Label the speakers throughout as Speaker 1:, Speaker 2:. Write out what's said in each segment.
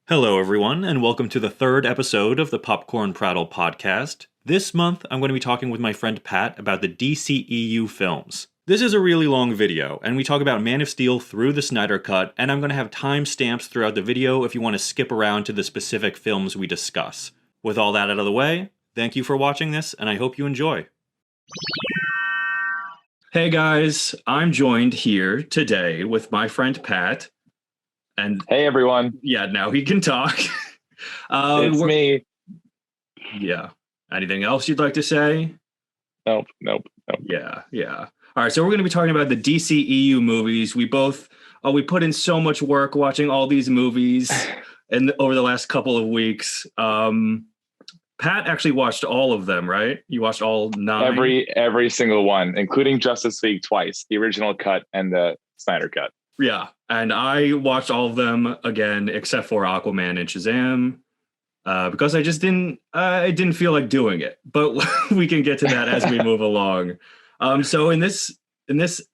Speaker 1: Hello, everyone, and welcome to the third episode of the Popcorn Prattle podcast. This month, I'm going to be talking with my friend Pat about the DCEU films. This is a really long video, and we talk about Man of Steel through the Snyder Cut, and I'm going to have timestamps throughout the video if you want to skip around to the specific films we discuss. With all that out of the way, thank you for watching this, and I hope you enjoy. Hey guys, I'm joined here today with my friend Pat. And
Speaker 2: hey everyone.
Speaker 1: Yeah, now he can talk.
Speaker 2: It's me.
Speaker 1: Yeah. Anything else you'd like to say?
Speaker 2: Nope.
Speaker 1: Yeah. All right, so we're going to be talking about the DCEU movies. We put in so much work watching all these movies over the last couple of weeks. Pat actually watched all of them, right? You watched all 9?
Speaker 2: Every single one, including Justice League twice, the original cut and the Snyder Cut.
Speaker 1: Yeah, and I watched all of them again, except for Aquaman and Shazam, because I just didn't feel like doing it. But we can get to that as we move along. So in this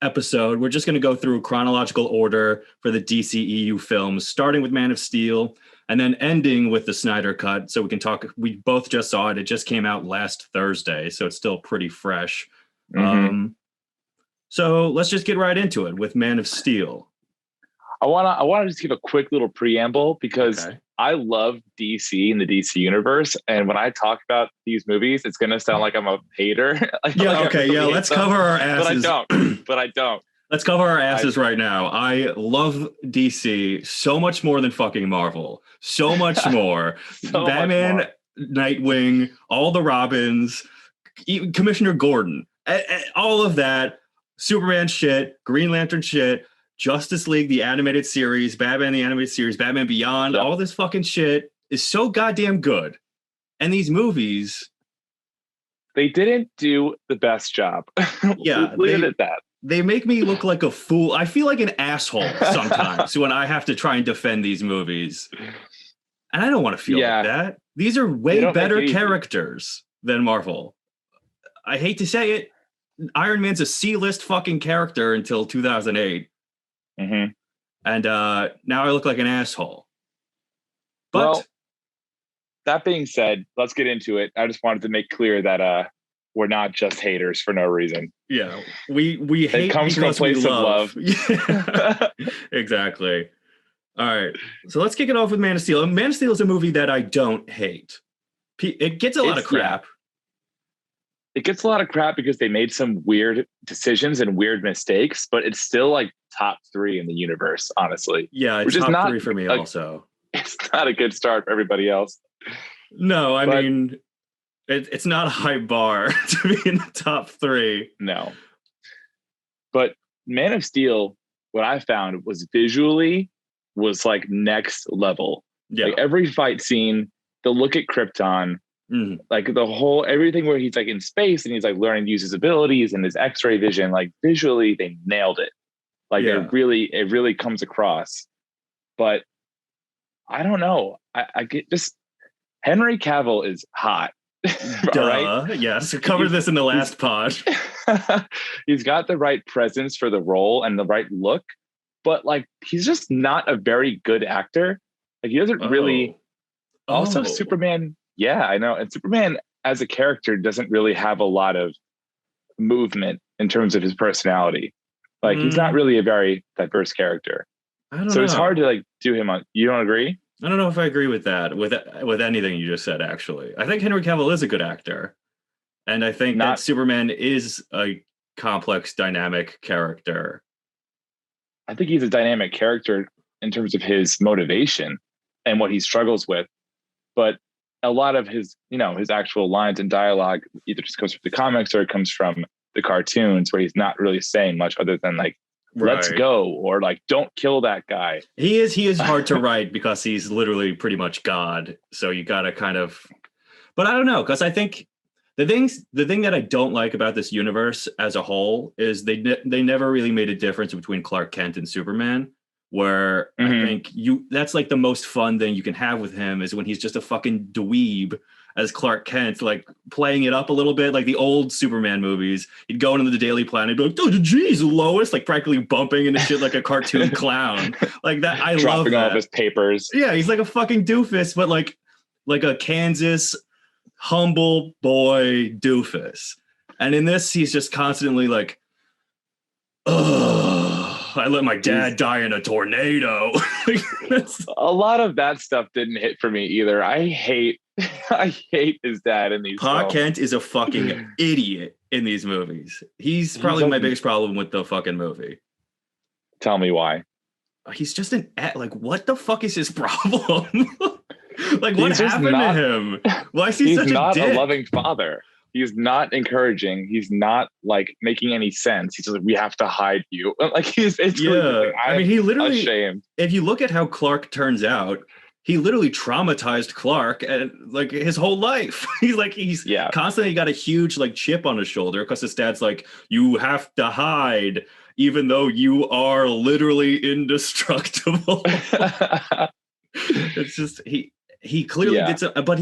Speaker 1: episode, we're just going to go through chronological order for the DCEU films, starting with Man of Steel, and then ending with the Snyder Cut. So we can talk. We both just saw it. It just came out last Thursday, so it's still pretty fresh.
Speaker 2: Mm-hmm.
Speaker 1: So let's just get right into it with Man of Steel.
Speaker 2: I wanna just give a quick little preamble because I love DC and the DC universe, and when I talk about these movies, it's gonna sound like I'm a hater.
Speaker 1: Let's cover our asses.
Speaker 2: But I don't.
Speaker 1: Let's cover our asses right now. I love DC so much more than fucking Marvel. So much more. Batman, much more. Nightwing, all the Robins, even Commissioner Gordon, all of that. Superman shit, Green Lantern shit, Justice League, the animated series, Batman, the animated series, Batman Beyond, all this fucking shit is so goddamn good. And these movies...
Speaker 2: They didn't do the best job.
Speaker 1: Yeah.
Speaker 2: Leave it at that.
Speaker 1: They make me look like a fool. I feel like an asshole sometimes when I have to try and defend these movies. And I don't want to feel like that. These are way better characters than Marvel. I hate to say it. Iron Man's a C-list fucking character until 2008.
Speaker 2: Mm-hmm.
Speaker 1: And now I look like an asshole. But
Speaker 2: well, that being said, let's get into it. I just wanted to make clear that we're not just haters for no reason.
Speaker 1: Yeah, we hate. It comes from a place of love. Yeah. Exactly. All right, so let's kick it off with Man of Steel. Man of Steel is a movie that I don't hate. It gets a lot of crap.
Speaker 2: Yeah. It gets a lot of crap because they made some weird decisions and weird mistakes, but it's still like top 3 in the universe, honestly.
Speaker 1: Yeah, it's top 3 for me also.
Speaker 2: It's not a good start for everybody else.
Speaker 1: No, I mean, it's not a high bar to be in the top 3.
Speaker 2: No. But Man of Steel, what I found was visually was like next level. Yeah. Like every fight scene, the look at Krypton, like the whole everything where he's like in space and he's like learning to use his abilities and his X-ray vision, like visually they nailed it. Like it really comes across. But I don't know. I get just Henry Cavill is hot.
Speaker 1: Right? Yes. We covered this in the last pod.
Speaker 2: He's got the right presence for the role and the right look, but like he's just not a very good actor. Like he doesn't really. Also, Superman. Yeah, I know. And Superman as a character doesn't really have a lot of movement in terms of his personality. Like he's not really a very diverse character.
Speaker 1: I don't know.
Speaker 2: So it's hard to like do him on. You don't agree?
Speaker 1: I don't know if I agree with that, with anything you just said, actually. I think Henry Cavill is a good actor. And I think that Superman is a complex, dynamic character.
Speaker 2: I think he's a dynamic character in terms of his motivation and what he struggles with. But a lot of his, his actual lines and dialogue either just comes from the comics or it comes from the cartoons where he's not really saying much other than like, let's go, or like, don't kill that guy.
Speaker 1: He is hard to write because he's literally pretty much God. So you got to kind of, but I don't know. Cause I think the thing that I don't like about this universe as a whole is they never really made a difference between Clark Kent and Superman. Where I think that's like the most fun thing you can have with him is when he's just a fucking dweeb as Clark Kent, like playing it up a little bit, like the old Superman movies. He'd go into the Daily Planet, and be like, "Oh, geez, Lois," like practically bumping into shit like a cartoon clown, like that. I love
Speaker 2: dropping
Speaker 1: that.
Speaker 2: all of his papers.
Speaker 1: Yeah, he's like a fucking doofus, but like a Kansas humble boy doofus. And in this, he's just constantly like, "Ugh, I let my dad die in a tornado."
Speaker 2: A lot of that stuff didn't hit for me either. I hate his dad in these
Speaker 1: Pa
Speaker 2: films.
Speaker 1: Kent is a fucking idiot in these movies. He's probably my biggest problem with the fucking movie.
Speaker 2: Tell me why.
Speaker 1: He's just like, what the fuck is his problem? Like, what happened to him? Why is he such a dick? He's not a
Speaker 2: loving father. He's not encouraging. He's not like making any sense. He's just like, we have to hide you. Like it's really,
Speaker 1: I mean, he literally,
Speaker 2: ashamed.
Speaker 1: If you look at how Clark turns out, he literally traumatized Clark and like his whole life. He's constantly got a huge like chip on his shoulder because his dad's like, you have to hide, even though you are literally indestructible. It's just he clearly did so, but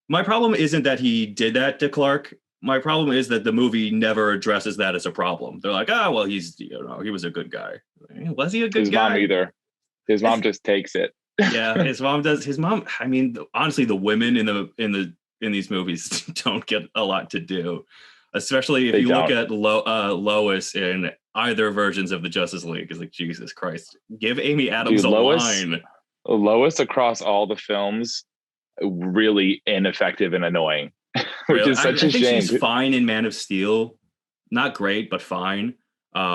Speaker 1: my problem isn't that he did that to Clark. My problem is that the movie never addresses that as a problem. They're like, well, he was a good guy. Was he a good guy?
Speaker 2: His mom either. His mom just takes it.
Speaker 1: Yeah, his mom does. His mom, I mean, honestly, the women in these movies don't get a lot to do, especially if you look at Lois in either versions of the Justice League. It's like, Jesus Christ, give Amy Adams a line.
Speaker 2: Lois across all the films, really ineffective and annoying, which is such a shame.
Speaker 1: She's fine in Man of Steel, not great, but fine.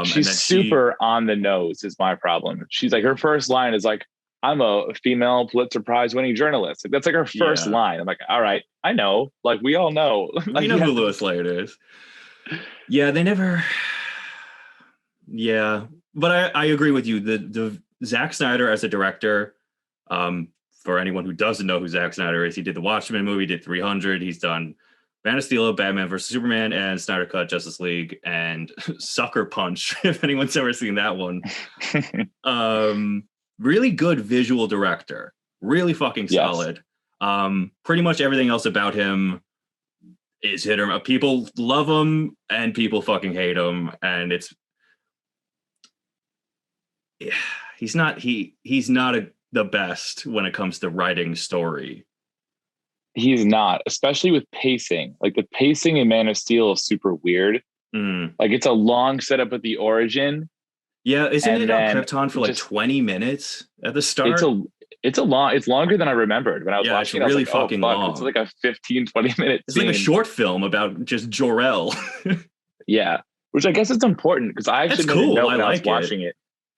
Speaker 2: She's super on the nose is my problem. She's like, her first line is like, I'm a female Pulitzer Prize winning journalist. Like, that's like her first line. I'm like, all right, I know. Like, we all know.
Speaker 1: We know who Lois Lane is. Yeah, they never. Yeah, but I agree with you. The Zack Snyder as a director, for anyone who doesn't know who Zack Snyder is, he did the Watchmen movie, did 300. He's done Man of Steel, Batman vs. Superman, and Snyder Cut, Justice League, and Sucker Punch, if anyone's ever seen that one. Really good visual director. Really fucking solid. Pretty much everything else about him is hit or miss. People love him, and people fucking hate him, and it's... Yeah, he's not the best when it comes to writing story.
Speaker 2: He's not, especially with pacing. Like the pacing in Man of Steel is super weird. Like it's a long setup at the origin.
Speaker 1: Yeah, isn't it on Krypton for like 20 minutes at the start?
Speaker 2: It's longer than I remembered when I was watching.
Speaker 1: It's really fucking long.
Speaker 2: It's like a 15-20 minute
Speaker 1: It's scene. Like a short film about just Jor-El.
Speaker 2: Yeah, which I guess is important because I actually didn't know when I was watching it.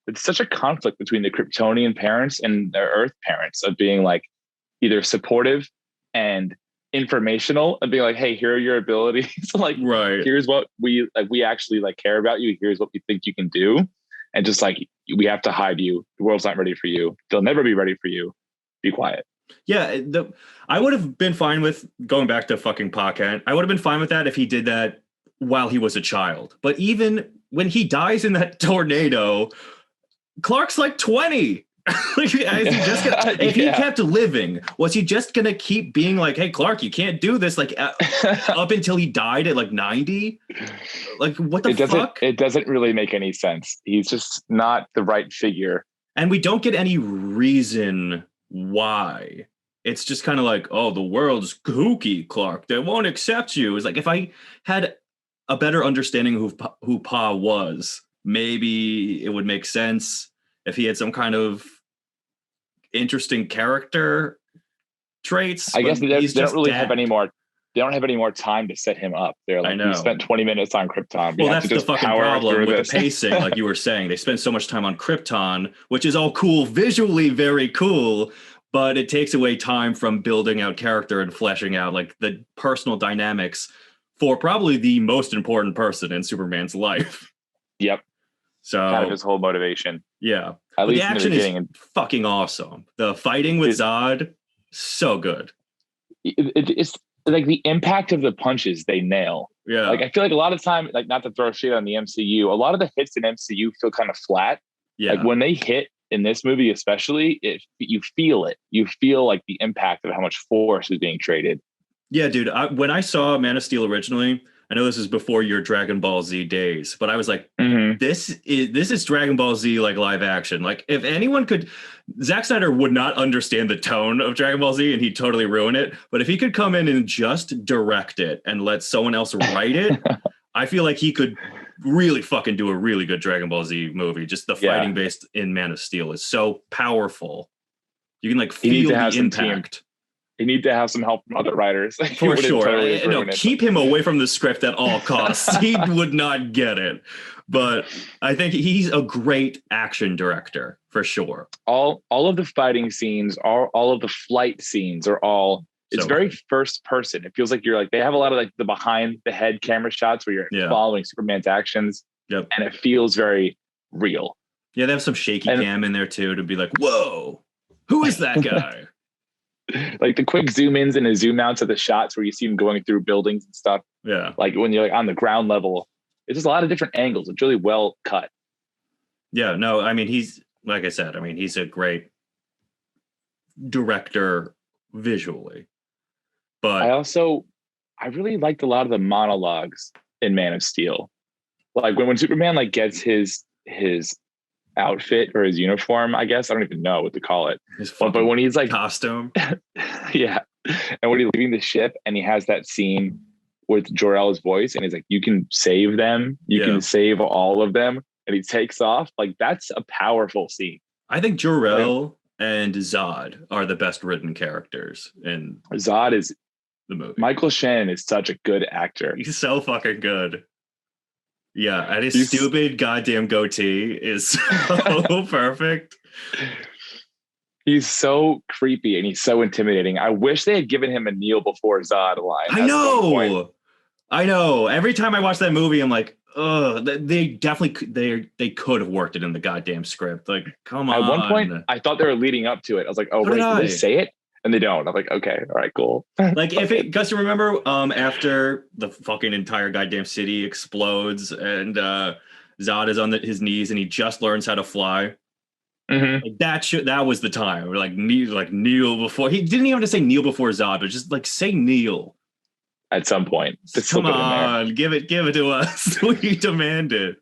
Speaker 2: It's such a conflict between the Kryptonian parents and their Earth parents of being like either supportive and informational and being like, hey, here are your abilities. Like, here's what we actually like care about you. Here's what we think you can do. And just like, we have to hide you. The world's not ready for you. They'll never be ready for you. Be quiet.
Speaker 1: Yeah. I would have been fine with going back to fucking Pa Kent. I would have been fine with that if he did that while he was a child. But even when he dies in that tornado, Clark's like 20. Like, if he kept living, was he just gonna keep being like, hey, Clark, you can't do this, like up until he died at like 90? Like, what the fuck?
Speaker 2: It doesn't really make any sense. He's just not the right figure.
Speaker 1: And we don't get any reason why. It's just kind of like, oh, the world's kooky, Clark. They won't accept you. It's like, if I had a better understanding of who Pa was, maybe it would make sense. If he had some kind of interesting character traits,
Speaker 2: I guess they don't really have any more. They don't have any more time to set him up. They're like, we spent 20 minutes on Krypton.
Speaker 1: Well, that's the fucking problem with the pacing. Like you were saying, they spend so much time on Krypton, which is all cool, visually very cool, but it takes away time from building out character and fleshing out like the personal dynamics for probably the most important person in Superman's life.
Speaker 2: Yep.
Speaker 1: So
Speaker 2: kind of his whole motivation.
Speaker 1: Yeah. At least the action is fucking awesome. The fighting with Zod, so good.
Speaker 2: It's like the impact of the punches they nail.
Speaker 1: Yeah.
Speaker 2: Like I feel like a lot of time, like not to throw shit on the MCU, a lot of the hits in MCU feel kind of flat. Yeah. Like when they hit in this movie, especially, you feel it. You feel like the impact of how much force is being traded.
Speaker 1: Yeah, dude. When I saw Man of Steel originally, I know this is before your Dragon Ball Z days, but I was like,
Speaker 2: Mm-hmm.
Speaker 1: this is Dragon Ball Z like live action. Like, if anyone could, Zack Snyder would not understand the tone of Dragon Ball Z, and he'd totally ruin it. But if he could come in and just direct it and let someone else write it, I feel like he could really fucking do a really good Dragon Ball Z movie. Just the
Speaker 2: Yeah.
Speaker 1: fighting based in Man of Steel is so powerful. You can like
Speaker 2: He needs
Speaker 1: feel
Speaker 2: to have
Speaker 1: the
Speaker 2: some team.
Speaker 1: impact.
Speaker 2: You need to have some help from other writers.
Speaker 1: For sure.
Speaker 2: Totally
Speaker 1: No, keep him away from the script at all costs. He would not get it. But I think he's a great action director for sure.
Speaker 2: All of the fighting scenes, all of the flight scenes are all, it's
Speaker 1: So
Speaker 2: very
Speaker 1: good.
Speaker 2: first person. It feels like you're like, they have a lot of like the behind the head camera shots where you're following Superman's actions.
Speaker 1: Yep.
Speaker 2: And it feels very real.
Speaker 1: Yeah, they have some shaky cam in there too to be like, whoa, who is that guy?
Speaker 2: Like the quick zoom ins and the zoom outs of the shots where you see him going through buildings and stuff.
Speaker 1: Yeah.
Speaker 2: Like when you're like on the ground level, it's just a lot of different angles. It's really well cut.
Speaker 1: Yeah, no, I mean, he's, like I said, I mean, he's a great director visually. But
Speaker 2: I really liked a lot of the monologues in Man of Steel. Like when Superman like gets his outfit or his uniform, I guess. I don't even know what to call it. But when he's like
Speaker 1: costume.
Speaker 2: Yeah. And when he's leaving the ship and he has that scene with Jor-El's voice and he's like, you can save them. You can save all of them. And he takes off. Like, that's a powerful scene.
Speaker 1: I think Jor-El and Zod are the best written characters in
Speaker 2: Zod is
Speaker 1: the movie.
Speaker 2: Michael Shannon is such a good actor.
Speaker 1: He's so fucking good. Yeah, and his stupid goddamn goatee is so perfect.
Speaker 2: He's so creepy and he's so intimidating. I wish they had given him a kneel before Zod line.
Speaker 1: I know. Every time I watch that movie, I'm like, oh, they definitely they could have worked it in the goddamn script. Like, come on.
Speaker 2: At one point, I thought they were leading up to it. I was like, oh, wait, did they say it? And they don't. I'm like, okay, all right, cool.
Speaker 1: Like, if it, Gus, you remember after the fucking entire goddamn city explodes and Zod is on his knees and he just learns how to fly.
Speaker 2: Mm-hmm.
Speaker 1: Like that was the time. Like kneel before. He didn't even have to say kneel before Zod, but just like say kneel.
Speaker 2: At some point.
Speaker 1: Come on, give it to us. We demand it.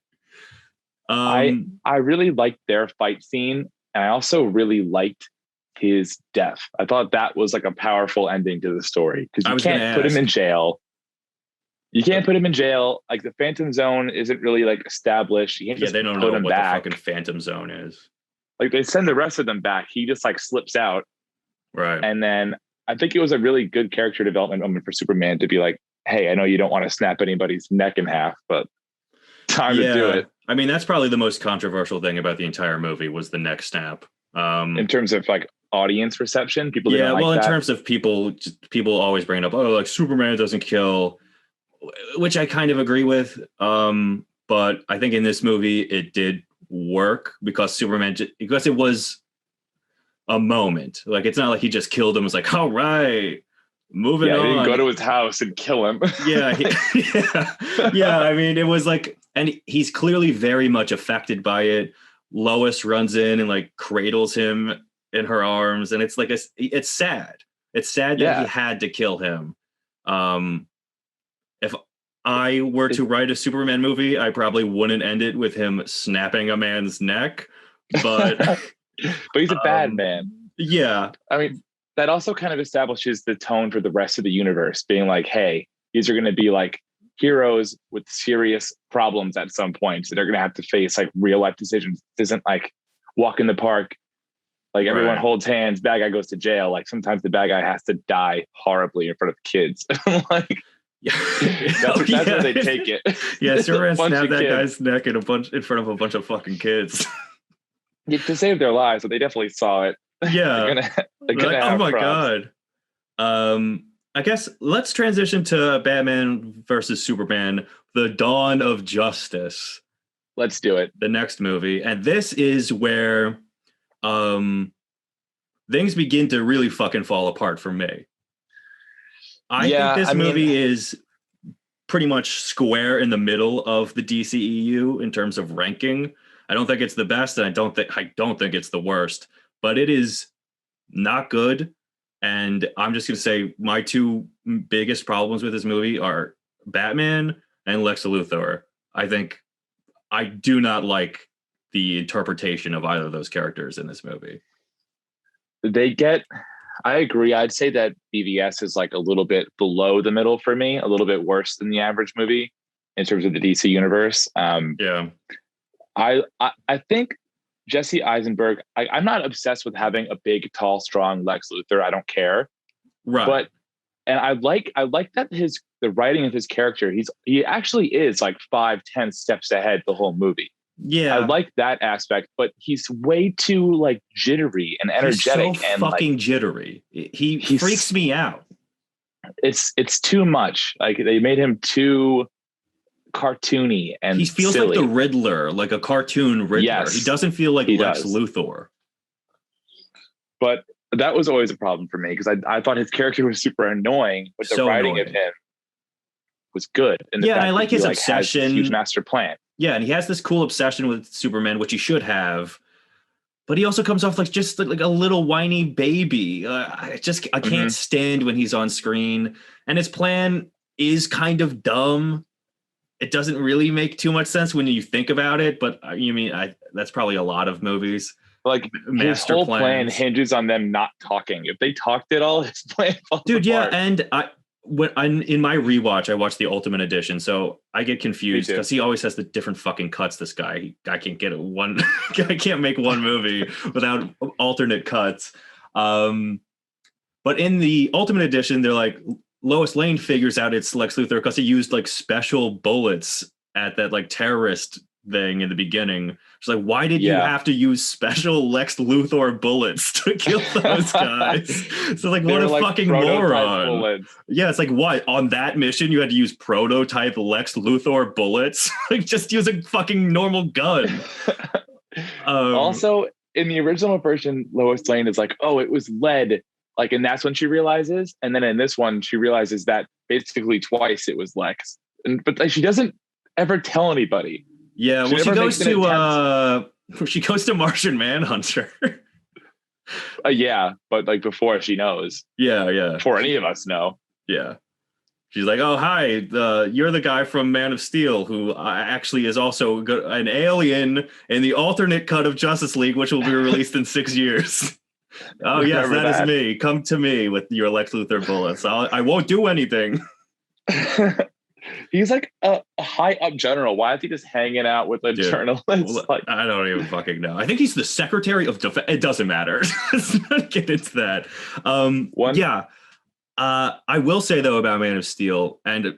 Speaker 2: I really liked their fight scene, and I also really liked his death. I thought that was like a powerful ending to the story because you can't put him in jail. You can't put him in jail. Like the Phantom Zone isn't really like established. You can't just
Speaker 1: they don't
Speaker 2: put
Speaker 1: know
Speaker 2: him
Speaker 1: what
Speaker 2: back.
Speaker 1: The fucking Phantom Zone is.
Speaker 2: Like they send the rest of them back. He just like slips out.
Speaker 1: Right.
Speaker 2: And then I think it was a really good character development moment for Superman to be like, hey, I know you don't want to snap anybody's neck in half, but time to do it.
Speaker 1: I mean, that's probably the most controversial thing about the entire movie was the neck snap.
Speaker 2: In terms of like audience reception, people didn't like
Speaker 1: in
Speaker 2: that.
Speaker 1: terms of people always bring it up, oh, like Superman doesn't kill, which I kind of agree with. But I think in this movie it did work because because it was a moment. Like it's not like he just killed him. It's like, all right, moving on.
Speaker 2: He didn't go to his house and kill him.
Speaker 1: Yeah. I mean, it was like, and he's clearly very much affected by it. Lois runs in and like cradles him in her arms, and it's like it's sad. It's sad that he had to kill him. If I were to write a Superman movie, I probably wouldn't end it with him snapping a man's neck. But
Speaker 2: but he's a bad man.
Speaker 1: Yeah.
Speaker 2: I mean, that also kind of establishes the tone for the rest of the universe, being like, hey, these are going to be like heroes with serious problems at some point. So they're going to have to face like real life decisions. It isn't like walk in the park, like everyone holds hands, bad guy goes to jail. Like sometimes the bad guy has to die horribly in front of kids. Like that's where they take it.
Speaker 1: Yeah, Superman snapped that guy's neck in front of a bunch of fucking kids.
Speaker 2: To save their lives, but they definitely saw it.
Speaker 1: Yeah.
Speaker 2: they're gonna
Speaker 1: oh my
Speaker 2: props.
Speaker 1: God. I guess let's transition to Batman versus Superman, The Dawn of Justice.
Speaker 2: Let's do it.
Speaker 1: The next movie. And this is where things begin to really fucking fall apart for me. I think this movie is pretty much square in the middle of the DCEU in terms of ranking. I don't think it's the best, and I don't think it's the worst, but it is not good. And I'm just going to say my two biggest problems with this movie are Batman and Lex Luthor. I think I do not like the interpretation of either of those characters in this movie.
Speaker 2: I agree. I'd say that BVS is like a little bit below the middle for me, a little bit worse than the average movie in terms of the DC universe.
Speaker 1: Yeah.
Speaker 2: I think Jesse Eisenberg, I'm not obsessed with having a big, tall, strong Lex Luthor. I don't care.
Speaker 1: Right.
Speaker 2: And I like that the writing of his character, he actually is like 5-10 steps ahead the whole movie.
Speaker 1: Yeah.
Speaker 2: I like that aspect, but he's way too like jittery and energetic.
Speaker 1: He's so fucking jittery. He freaks me out.
Speaker 2: It's too much. Like they made him too cartoony and
Speaker 1: he feels
Speaker 2: silly.
Speaker 1: like the Riddler, like a cartoon Riddler. Yes, he doesn't feel like Lex Luthor.
Speaker 2: But that was always a problem for me because I thought his character was super annoying, but the writing of him was good. And
Speaker 1: and I like his obsession.
Speaker 2: Has this huge master plan.
Speaker 1: Yeah, and he has this cool obsession with Superman, which he should have. But he also comes off like just like a little whiny baby. I can't stand when he's on screen. And his plan is kind of dumb. It doesn't really make too much sense when you think about it. But that's probably a lot of movies.
Speaker 2: Like his whole plan hinges on them not talking. If they talked at all, his plan falls apart.
Speaker 1: Yeah, and in my rewatch, I watched the Ultimate Edition, so I get confused because he always has the different fucking cuts. This guy, I can't get it one. I can't make one movie without alternate cuts. But in the Ultimate Edition, they're like Lois Lane figures out it's Lex Luthor because he used like special bullets at that like terrorist thing in the beginning. She's like, why did you have to use special Lex Luthor bullets to kill those guys? So like, what a fucking moron. Bullets. Yeah, it's like, what? On that mission, you had to use prototype Lex Luthor bullets? Like, just use a fucking normal gun.
Speaker 2: Also, in the original version, Lois Lane is like, oh, it was lead. Like, and that's when she realizes. And then in this one, she realizes that basically twice it was Lex. But she doesn't ever tell anybody.
Speaker 1: Yeah, well, she goes to Martian Manhunter.
Speaker 2: Yeah, but like before she knows.
Speaker 1: Yeah.
Speaker 2: Before any of us know.
Speaker 1: Yeah. She's like, oh, hi, you're the guy from Man of Steel who actually is also an alien in the alternate cut of Justice League, which will be released in 6 years. Oh, yes, that is me. Come to me with your Lex Luthor bullets. I won't do anything.
Speaker 2: He's like a high up general. Why is he just hanging out with a journalist?
Speaker 1: Well, I don't even fucking know. I think he's the Secretary of Defense. It doesn't matter. Let's not get into that. I will say though about Man of Steel and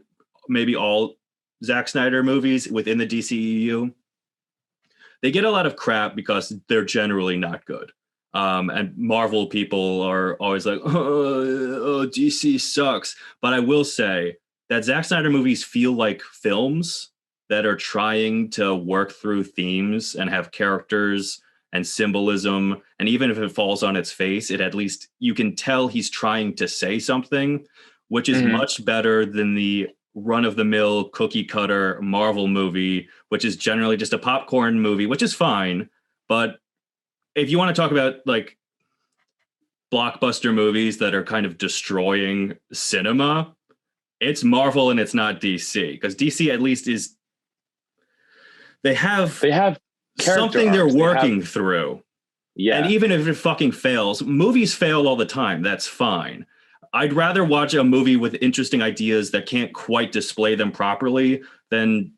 Speaker 1: maybe all Zack Snyder movies within the DCEU, they get a lot of crap because they're generally not good. And Marvel people are always like, oh, DC sucks. But I will say that Zack Snyder movies feel like films that are trying to work through themes and have characters and symbolism. And even if it falls on its face, it at least you can tell he's trying to say something, which is much better than the run-of-the-mill cookie cutter Marvel movie, which is generally just a popcorn movie, which is fine. But if you want to talk about like blockbuster movies that are kind of destroying cinema, it's Marvel and it's not DC, because DC at least is they have something they're working through. Yeah. And even if it fucking fails, movies fail all the time. That's fine. I'd rather watch a movie with interesting ideas that can't quite display them properly than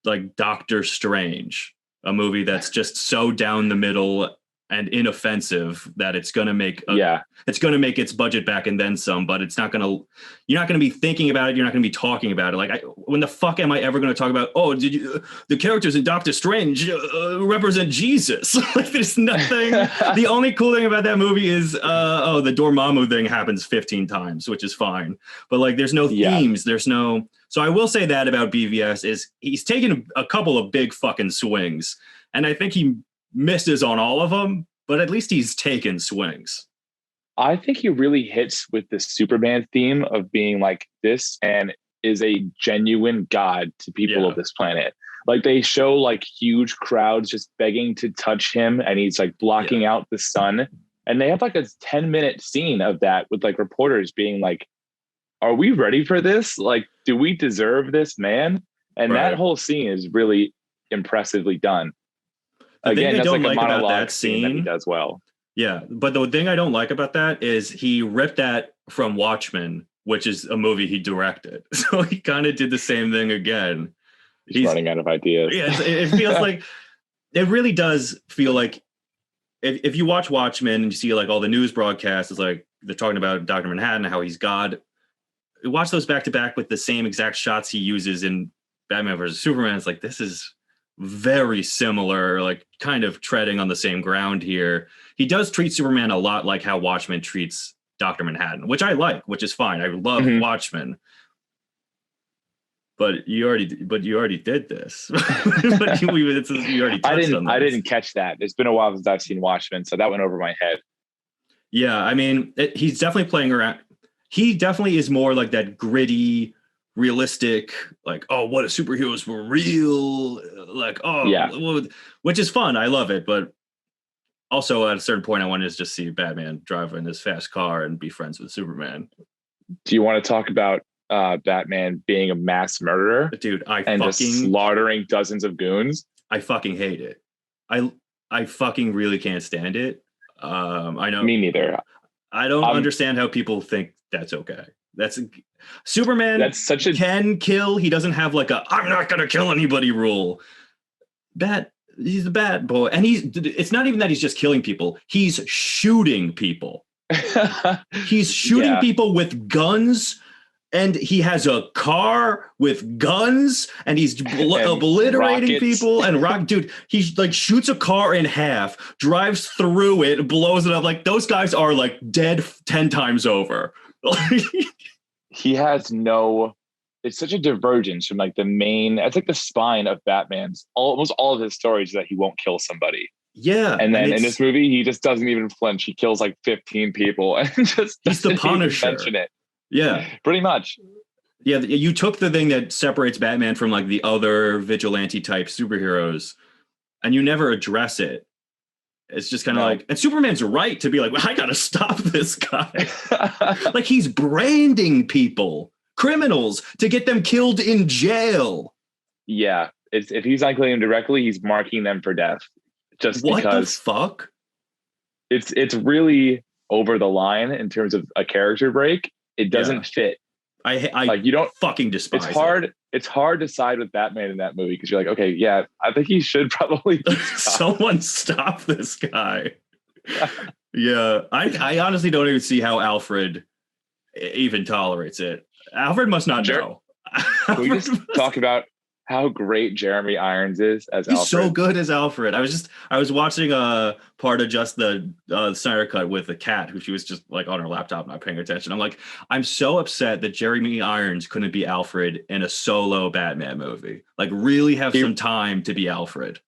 Speaker 1: like Doctor Strange, a movie that's just so down the middle and inoffensive that it's going to make its budget back and then some, but you're not going to be thinking about it. You're not going to be talking about it. Like, when the fuck am I ever going to talk about, the characters in Doctor Strange represent Jesus? Like, there's nothing. The only cool thing about that movie is, the Dormammu thing happens 15 times, which is fine. But like, there's no themes. There's no. So I will say that about BVS is he's taken a couple of big fucking swings, and I think he misses on all of them, but at least he's taken swings.
Speaker 2: I think he really hits with the Superman theme of being like, this and is a genuine god to people of this planet. Like, they show like huge crowds just begging to touch him, and he's like blocking out the sun. And they have like a 10-minute scene of that with like reporters being like, are we ready for this? Like, do we deserve this man? And that whole scene is really impressively done.
Speaker 1: Again, that's like a monologue
Speaker 2: about that scene that he does well.
Speaker 1: Yeah, but the thing I don't like about that is he ripped that from Watchmen, which is a movie he directed. So he kind of did the same thing again.
Speaker 2: He's running out of ideas.
Speaker 1: Yeah, it feels like, it really does feel like, if you watch Watchmen and you see like all the news broadcasts, it's like they're talking about Dr. Manhattan, how he's God. Watch those back to back with the same exact shots he uses in Batman versus Superman. It's like, this is very similar, like kind of treading on the same ground here. He does treat Superman a lot like how Watchmen treats Dr. Manhattan, which I like, which is fine. I love Watchmen. But you already did this. But you already touched on this.
Speaker 2: I didn't catch that. It's been a while since I've seen Watchmen, so that went over my head.
Speaker 1: Yeah, I mean, he's definitely playing around. He definitely is more like that gritty, realistic, like, oh, what if superheroes were real? Like, oh, yeah, which is fun. I love it. But also at a certain point, I wanted to just see Batman drive in his fast car and be friends with Superman.
Speaker 2: Do you want to talk about Batman being a mass murderer?
Speaker 1: Dude,
Speaker 2: just slaughtering dozens of goons?
Speaker 1: I fucking hate it. I fucking really can't stand it. I know.
Speaker 2: Me neither.
Speaker 1: I don't understand how people think that's okay. That's Superman.
Speaker 2: That's such a
Speaker 1: can kill. He doesn't have like a I'm not gonna kill anybody rule. He's a bad boy, and it's not even that he's just killing people. He's shooting people. He's shooting people with guns. And he has a car with guns, and he's obliterating people. And dude, he like shoots a car in half, drives through it, blows it up. Like, those guys are like dead 10 times over.
Speaker 2: He has it's such a divergence from like the main. It's like the spine of Batman's. Almost all of his stories is that he won't kill somebody.
Speaker 1: Yeah,
Speaker 2: and then in this movie, he just doesn't even flinch. He kills like 15 people, and just
Speaker 1: he's the Punisher.
Speaker 2: Mention it.
Speaker 1: Yeah,
Speaker 2: pretty much.
Speaker 1: Yeah, you took the thing that separates Batman from like the other vigilante type superheroes, and you never address it. It's just kind of like, and Superman's right to be like, well, I gotta stop this guy. Like, he's branding people, criminals, to get them killed in jail.
Speaker 2: Yeah, if he's not killing them directly, he's marking them for death. Just
Speaker 1: what
Speaker 2: because
Speaker 1: the fuck?
Speaker 2: It's really over the line in terms of a character break. It doesn't fit.
Speaker 1: I
Speaker 2: like, you don't
Speaker 1: fucking despise
Speaker 2: it. It's hard to side with Batman in that movie because you're like, okay, yeah, I think he should probably
Speaker 1: someone stop this guy. Yeah, I honestly don't even see how Alfred even tolerates it. Alfred must not know.
Speaker 2: Can we just talk about how great Jeremy Irons is as Alfred?
Speaker 1: He's so good as Alfred. I was watching part of just the Snyder Cut with a cat who she was just like on her laptop not paying attention. I'm like, I'm so upset that Jeremy Irons couldn't be Alfred in a solo Batman movie. Like, really have some time to be Alfred.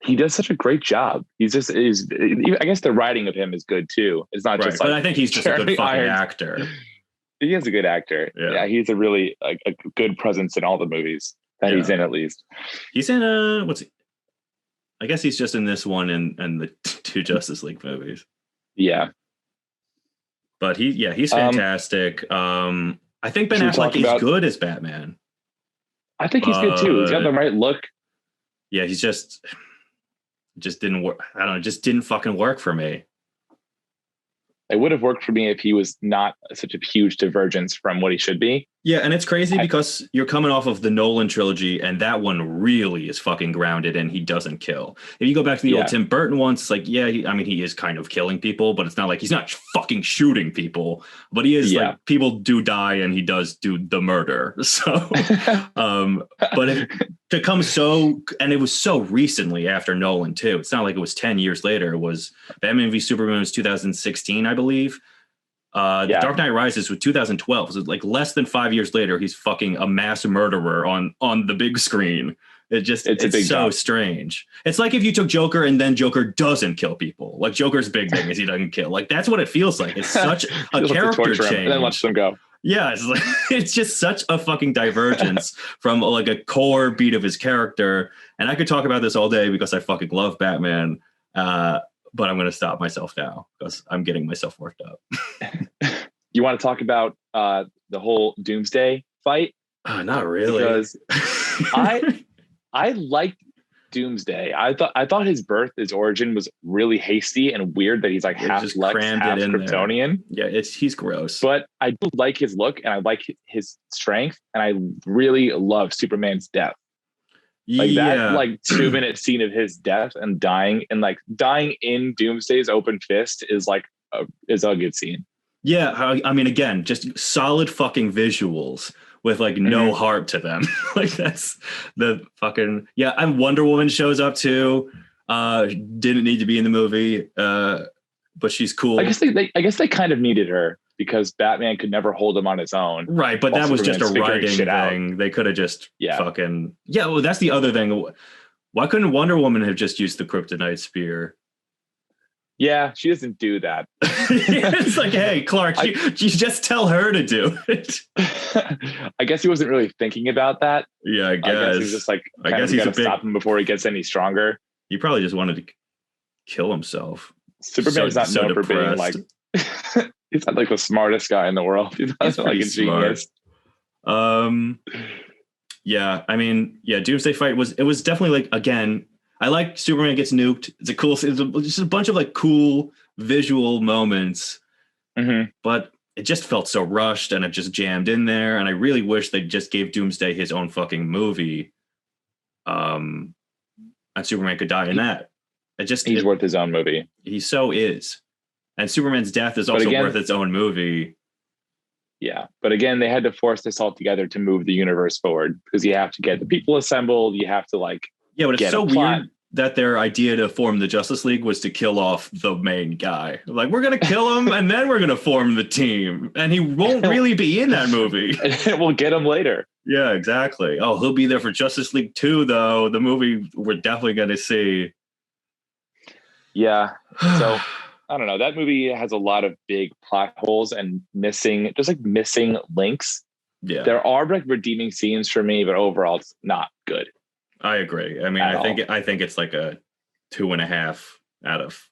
Speaker 2: He does such a great job. I guess the writing of him is good too. It's not just like,
Speaker 1: but I think he's just Jeremy a good fucking actor.
Speaker 2: He is a good actor. Yeah, he's a really a good presence in all the movies that he's in, at least.
Speaker 1: He's in I guess he's just in this one and the 2 Justice League movies.
Speaker 2: Yeah.
Speaker 1: But he's fantastic. I think Ben Affleck is good as Batman.
Speaker 2: I think he's good too. He's got the right look.
Speaker 1: Yeah, he's just didn't work. I don't know, just didn't fucking work for me.
Speaker 2: It would have worked for me if he was not such a huge divergence from what he should be.
Speaker 1: Yeah, and it's crazy because you're coming off of the Nolan trilogy, and that one really is fucking grounded, and he doesn't kill. If you go back to the old Tim Burton ones, it's like, he is kind of killing people, but it's not like he's not fucking shooting people. But he is like, people do die, and he does do the murder. So, but to come and it was so recently after Nolan too. It's not like it was 10 years later. It was Batman v Superman was 2016, I believe. The Dark Knight Rises was 2012. So like less than 5 years later, he's fucking a mass murderer on the big screen. It's so strange. It's like if you took Joker and then Joker doesn't kill people. Like, Joker's big thing is he doesn't kill. Like, that's what it feels like. It's such a character change.
Speaker 2: And then lets them go.
Speaker 1: Yeah, it's just such a fucking divergence from like a core beat of his character. And I could talk about this all day because I fucking love Batman. but I'm going to stop myself now because I'm getting myself worked up.
Speaker 2: You want to talk about the whole Doomsday fight?
Speaker 1: Not really.
Speaker 2: Because I liked Doomsday. I thought his origin was really hasty and weird that he's like half Lex, half Kryptonian.
Speaker 1: There. Yeah, he's gross.
Speaker 2: But I do like his look and I like his strength, and I really love Superman's death. Like that, like 2-minute scene of his death and dying in Doomsday's open fist is like a good scene.
Speaker 1: Yeah, I mean, again, just solid fucking visuals with like no heart to them. Like that's the fucking And Wonder Woman shows up too. Didn't need to be in the movie, but she's cool.
Speaker 2: I guess they kind of needed her because Batman could never hold him on his own.
Speaker 1: Right, but that was just a writing thing. They could have just fucking Well, that's the other thing. Why couldn't Wonder Woman have just used the kryptonite spear?
Speaker 2: Yeah, she doesn't do that.
Speaker 1: It's like, hey, Clark, you just tell her to do it.
Speaker 2: I guess he wasn't really thinking about that.
Speaker 1: Yeah, I guess
Speaker 2: he was just like, I guess he's got to stop him before he gets any stronger.
Speaker 1: He probably just wanted to kill himself.
Speaker 2: Superman's not known for being like, he's not like the smartest guy in the world. He's not like a genius.
Speaker 1: Yeah, I mean, Doomsday fight was definitely like, again, I like Superman gets nuked. It's just a bunch of like cool visual moments, but it just felt so rushed and it just jammed in there. And I really wish they just gave Doomsday his own fucking movie. And Superman could die in that. He's
Speaker 2: worth his own movie.
Speaker 1: He so is. And Superman's death is also worth its own movie.
Speaker 2: Yeah. But again, they had to force this all together to move the universe forward because you have to get the people assembled. You have to like,
Speaker 1: but it's so weird that their idea to form the Justice League was to kill off the main guy. Like, we're going to kill him and then we're going to form the team. And he won't really be in that movie.
Speaker 2: We'll get him later.
Speaker 1: Yeah, exactly. Oh, he'll be there for Justice League 2, though. The movie we're definitely going to see.
Speaker 2: Yeah. So, I don't know. That movie has a lot of big plot holes and missing links.
Speaker 1: Yeah.
Speaker 2: There are like redeeming scenes for me, but overall it's not good.
Speaker 1: I agree. I mean, I think it's like a 2.5 out of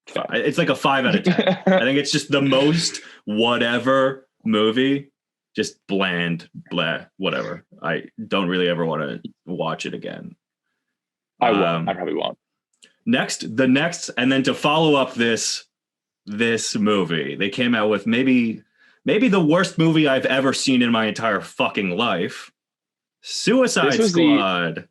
Speaker 1: 5. It's like a 5 out of 10. I think it's just the most whatever movie, just bland, blah, whatever. I don't really ever want to watch it again.
Speaker 2: I won't. I probably won't.
Speaker 1: The next, and then to follow up this movie, they came out with maybe the worst movie I've ever seen in my entire fucking life. Suicide Squad.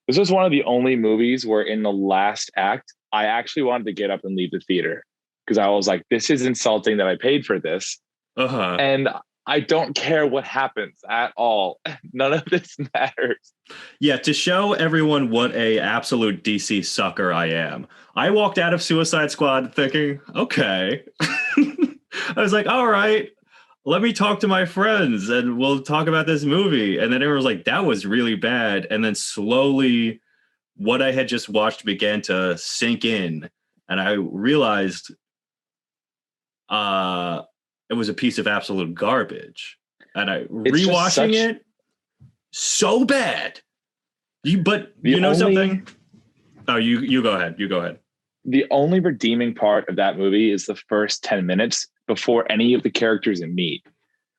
Speaker 2: This was one of the only movies where in the last act, I actually wanted to get up and leave the theater because I was like, this is insulting that I paid for this. And I don't care what happens at all. None of this matters.
Speaker 1: Yeah, to show everyone what a absolute DC sucker I am, I walked out of Suicide Squad thinking, okay. I was like, all right. Let me talk to my friends and we'll talk about this movie. And then everyone was like, that was really bad. And then slowly what I had just watched began to sink in. And I realized it was a piece of absolute garbage. And rewatching it, so bad. Something? Oh, you go ahead. You go ahead.
Speaker 2: The only redeeming part of that movie is the first 10 minutes before any of the characters meet.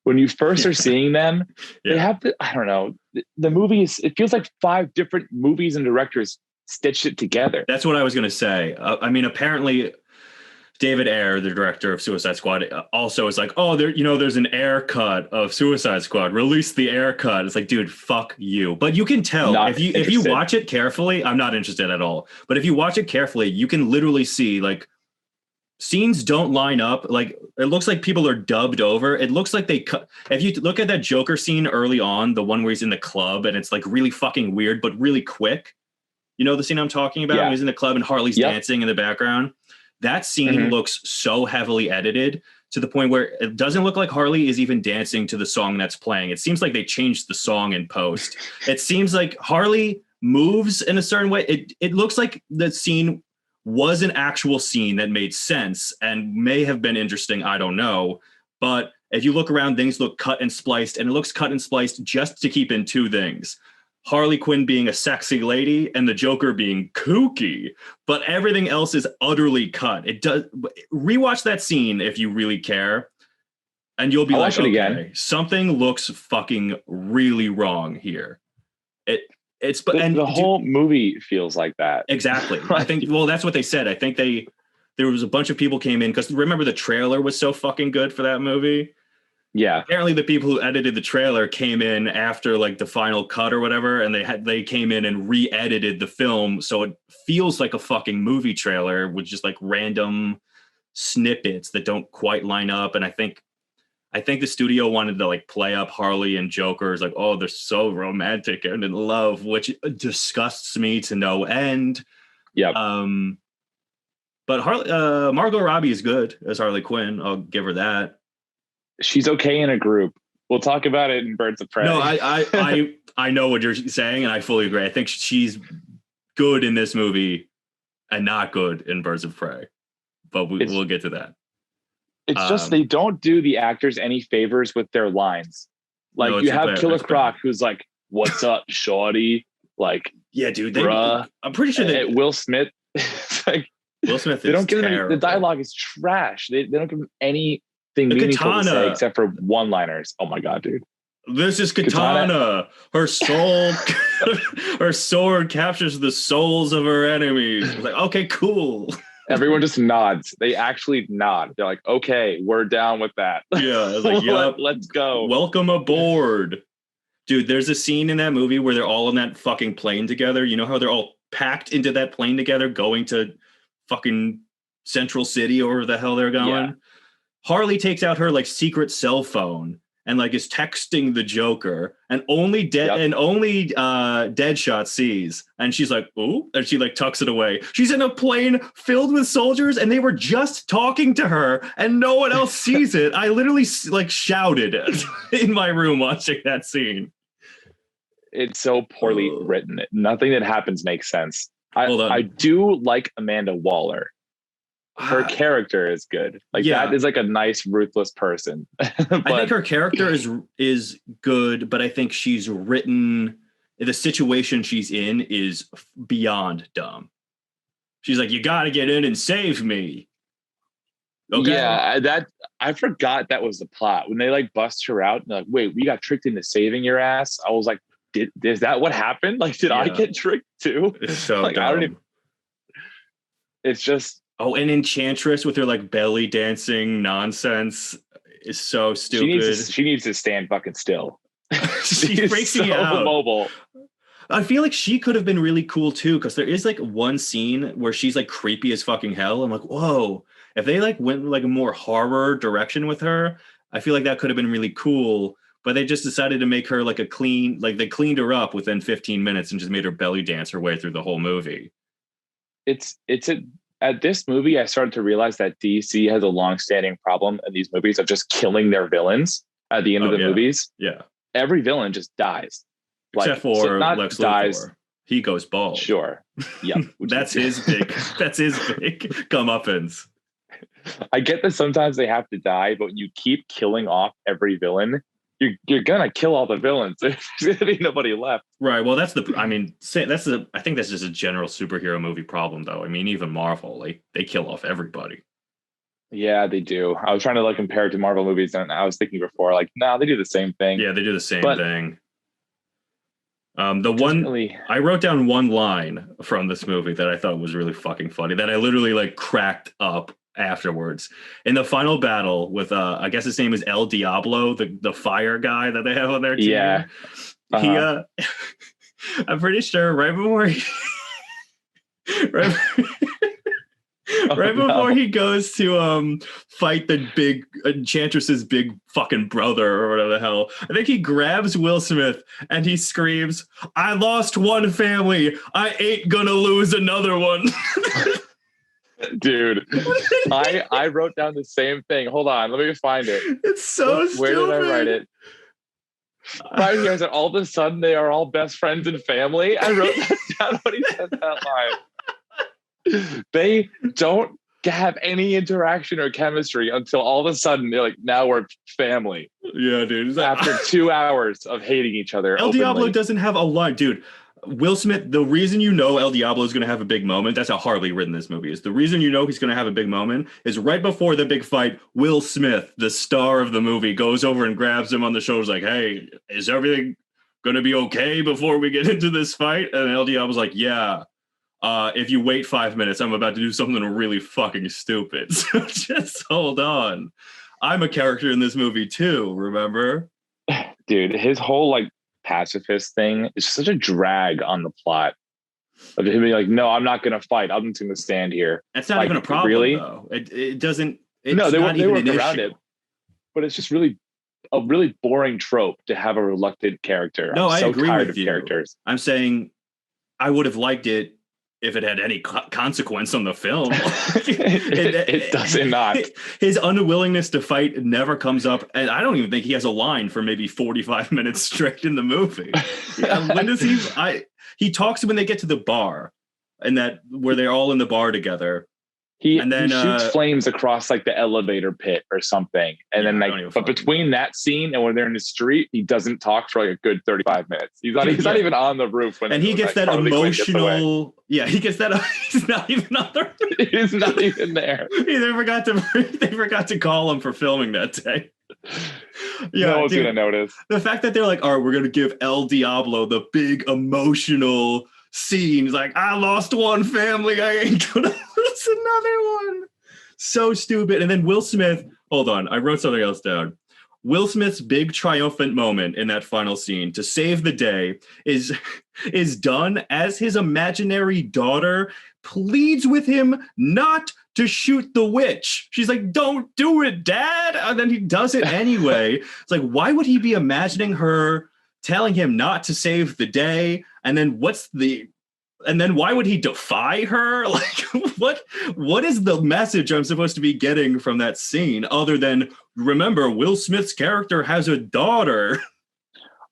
Speaker 2: When you first are seeing them, they have to, I don't know, the movie it feels like 5 different movies and directors stitched it together.
Speaker 1: That's what I was going to say. I mean, apparently David Ayer, the director of Suicide Squad, also is like, oh, there's an Ayer cut of Suicide Squad. Release the Ayer cut. It's like, dude, fuck you. But you can tell if you watch it carefully. I'm not interested at all. But if you watch it carefully, you can literally see like scenes don't line up. Like it looks like people are dubbed over. It looks like they cut. If you look at that Joker scene early on, the one where he's in the club and it's like really fucking weird, but really quick. You know the scene I'm talking about? When he's in the club and Harley's dancing in the background. That scene looks so heavily edited to the point where it doesn't look like Harley is even dancing to the song that's playing. It seems like they changed the song in post. It seems like Harley moves in a certain way. It looks like the scene was an actual scene that made sense and may have been interesting. I don't know. But if you look around, things look cut and spliced, and it looks cut and spliced just to keep in 2 things. Harley Quinn being a sexy lady and the Joker being kooky, but everything else is utterly cut. It does rewatch that scene if you really care, and you'll be
Speaker 2: I'll
Speaker 1: like,
Speaker 2: watch it
Speaker 1: okay,
Speaker 2: again.
Speaker 1: something looks fucking really wrong here. It's but
Speaker 2: the whole movie feels like that.
Speaker 1: Exactly. I think that's what they said. I think there was a bunch of people came in because remember the trailer was so fucking good for that movie.
Speaker 2: Yeah.
Speaker 1: Apparently the people who edited the trailer came in after like the final cut or whatever, and they came in and re-edited the film so it feels like a fucking movie trailer with just like random snippets that don't quite line up. And I think the studio wanted to like play up Harley and Joker's like, oh, they're so romantic and in love, which disgusts me to no end.
Speaker 2: Yeah.
Speaker 1: But Margot Robbie is good as Harley Quinn. I'll give her that.
Speaker 2: She's okay in a group. We'll talk about it in Birds of Prey.
Speaker 1: No, I know what you're saying, and I fully agree. I think she's good in this movie and not good in Birds of Prey. But we'll get to that. It's
Speaker 2: just they don't do the actors any favors with their lines. Like no, you have Killer Croc, who's like, "What's up, shorty?" Like,
Speaker 1: yeah, dude.
Speaker 2: I'm pretty sure that Will Smith. Like,
Speaker 1: Will Smith.
Speaker 2: They don't give him the dialogue is trash. They don't give him anything meaningful to say except for one-liners. Oh my god, dude.
Speaker 1: This is Katana. Her soul, her sword captures the souls of her enemies. It's like, okay, cool.
Speaker 2: Everyone just nods. They actually nod. They're like, okay, we're down with that.
Speaker 1: Yeah, I was like, yep,
Speaker 2: let's go.
Speaker 1: Welcome aboard. Dude, there's a scene in that movie where they're all on that fucking plane together. You know how they're all packed into that plane together going to fucking Central City or wherever the hell they're going? Yeah. Harley takes out her like secret cell phone and like is texting the Joker, and only Deadshot sees, and she's like, "Ooh," and she like tucks it away. She's in a plane filled with soldiers, and they were just talking to her, and no one else sees it. I literally like shouted in my room watching that scene.
Speaker 2: It's so poorly written. Nothing that happens makes sense. I do like Amanda Waller. Her character is good. Like that is like a nice, ruthless person.
Speaker 1: But I think her character is good, but I think she's written, the situation she's in is beyond dumb. She's like, you got to get in and save me. Okay.
Speaker 2: Yeah, I forgot that was the plot when they like bust her out and like, wait, we got tricked into saving your ass. I was like, is that what happened? Like, did I get tricked too?
Speaker 1: It's so
Speaker 2: like,
Speaker 1: dumb.
Speaker 2: I don't even. It's just.
Speaker 1: Oh, and Enchantress with her like belly dancing nonsense is so stupid.
Speaker 2: She needs to stand fucking still.
Speaker 1: She freaks me out.
Speaker 2: Mobile.
Speaker 1: I feel like she could have been really cool too, because there is like one scene where she's like creepy as fucking hell. I'm like, whoa, if they like went like a more horror direction with her, I feel like that could have been really cool. But they just decided to make her like they cleaned her up within 15 minutes and just made her belly dance her way through the whole movie.
Speaker 2: At this movie, I started to realize that DC has a long-standing problem in these movies of just killing their villains at the end of the movies.
Speaker 1: Yeah.
Speaker 2: Every villain just dies.
Speaker 1: Except for Lex Luthor. He goes bald.
Speaker 2: Sure. Yeah.
Speaker 1: That's his big comeuppance.
Speaker 2: I get that sometimes they have to die, but when you keep killing off every villain, you're gonna kill all the villains. There's gonna be nobody left.
Speaker 1: Right. Well, I think that's just a general superhero movie problem, though. I mean, even Marvel, like they kill off everybody.
Speaker 2: Yeah, they do. I was trying to like compare it to Marvel movies, and I was thinking before, like, no, they do the same thing.
Speaker 1: Yeah, they do the same thing. I wrote down one line from this movie that I thought was really fucking funny that I literally like cracked up afterwards. In the final battle with I guess his name is El Diablo, the fire guy that they have on their team.
Speaker 2: Yeah. Uh-huh.
Speaker 1: He I'm pretty sure right before he goes to fight the big Enchantress's big fucking brother or whatever the hell, I think he grabs Will Smith and he screams, "I lost one family, I ain't gonna lose another one."
Speaker 2: Dude, I wrote down the same thing. Hold on, let me find it.
Speaker 1: It's so stupid.
Speaker 2: Where did I write it? Right here, I said, all of a sudden they are all best friends and family. I wrote that down when he said that line. They don't have any interaction or chemistry until all of a sudden they're like, now we're family.
Speaker 1: Yeah, dude.
Speaker 2: After 2 hours of hating each other.
Speaker 1: El
Speaker 2: openly.
Speaker 1: Diablo doesn't have a line, dude. Will Smith, the reason you know El Diablo is going to have a big moment, that's how Harley written this movie is. The reason you know he's going to have a big moment is right before the big fight, Will Smith, the star of the movie, goes over and grabs him on the shoulders like, hey, is everything going to be okay before we get into this fight? And El Diablo's like, yeah. If you wait 5 minutes, I'm about to do something really fucking stupid. So just hold on. I'm a character in this movie too, remember?
Speaker 2: Dude, his whole like pacifist thing is such a drag on the plot. Of him being like, no, I'm not gonna fight. I'm just gonna stand here.
Speaker 1: That's not
Speaker 2: like,
Speaker 1: even a problem,
Speaker 2: really?
Speaker 1: though. It doesn't. It's
Speaker 2: no, they
Speaker 1: not even
Speaker 2: work
Speaker 1: an
Speaker 2: around
Speaker 1: issue.
Speaker 2: it. But it's just really a really boring trope to have a reluctant character.
Speaker 1: No, I agree
Speaker 2: tired
Speaker 1: with
Speaker 2: of
Speaker 1: you.
Speaker 2: Characters.
Speaker 1: I'm saying I would have liked it if it had any consequence on the film.
Speaker 2: it doesn't not.
Speaker 1: His unwillingness to fight never comes up, and I don't even think he has a line for maybe 45 minutes straight in the movie. When does he? He talks when they get to the bar, and that where they're all in the bar together.
Speaker 2: He shoots flames across like the elevator pit or something. And then like, but between that scene and when they're in the street, he doesn't talk for like a good 35 minutes. He's not even on the roof.
Speaker 1: And he gets that emotional. Yeah, he gets that. He's not even on the roof.
Speaker 2: He's not even there.
Speaker 1: They forgot to call him for filming that day. Yeah,
Speaker 2: no one's gonna notice.
Speaker 1: The fact that they're like, all right, we're gonna give El Diablo the big emotional scene. He's like, I lost one family, I ain't gonna lose another one. So stupid. And then Will Smith, hold on, I wrote something else down. Will Smith's big triumphant moment in that final scene to save the day is done as his imaginary daughter pleads with him not to shoot the witch. She's like, don't do it, Dad. And then he does it anyway. It's like, why would he be imagining her telling him not to save the day? And then why would he defy her? Like, what is the message I'm supposed to be getting from that scene other than, remember, Will Smith's character has a daughter?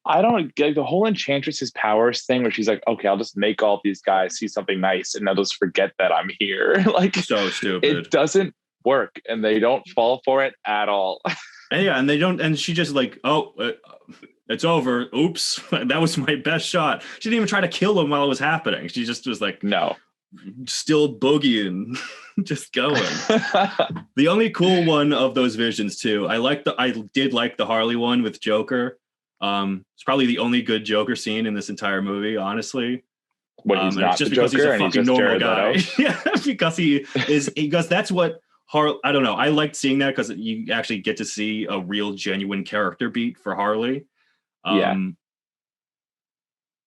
Speaker 2: I don't get the whole Enchantress's powers thing where she's like, okay, I'll just make all these guys see something nice and they'll just forget that I'm here. Like, so stupid. It doesn't work and they don't fall for it at all.
Speaker 1: And they don't, and she just like, it's over. Oops. That was my best shot. She didn't even try to kill him while it was happening. She just was like, no, still boogieing, just going. The only cool one of those visions too. I did like the Harley one with Joker. It's probably the only good Joker scene in this entire movie, honestly.
Speaker 2: When he's not just because he's a fucking normal guy.
Speaker 1: Yeah, because that's what Harley. I don't know. I liked seeing that because you actually get to see a real, genuine character beat for Harley.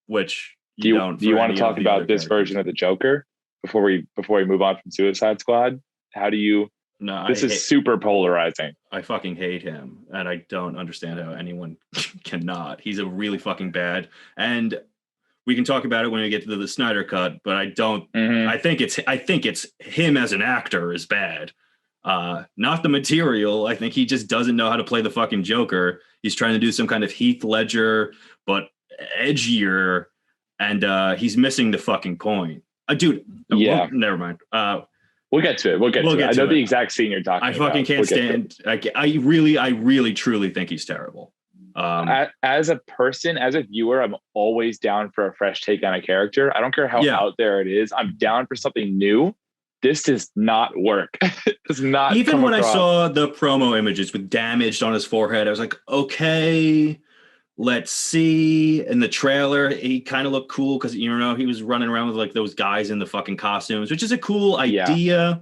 Speaker 1: Which
Speaker 2: do you want to talk about this version of the Joker before we move on from Suicide Squad? How do you? No, this is super polarizing.
Speaker 1: I fucking hate him, and I don't understand how anyone cannot. He's a really fucking bad, and we can talk about it when we get to the Snyder Cut. But I don't. Mm-hmm. I think it's him as an actor is bad, not the material. I think he just doesn't know how to play the fucking Joker. He's trying to do some kind of Heath Ledger, but edgier, and he's missing the fucking point. Dude, yeah. Never mind.
Speaker 2: We'll get to it. We'll get to it. I know the exact scene you're talking about.
Speaker 1: I fucking can't stand. I really, truly think he's terrible.
Speaker 2: As a person, as a viewer, I'm always down for a fresh take on a character. I don't care how out there it is. I'm down for something new. This does not work. It does not.
Speaker 1: Even when I saw the promo images with damaged on his forehead, I was like, okay, let's see. In the trailer, he kind of looked cool because, he was running around with like those guys in the fucking costumes, which is a cool idea. Yeah.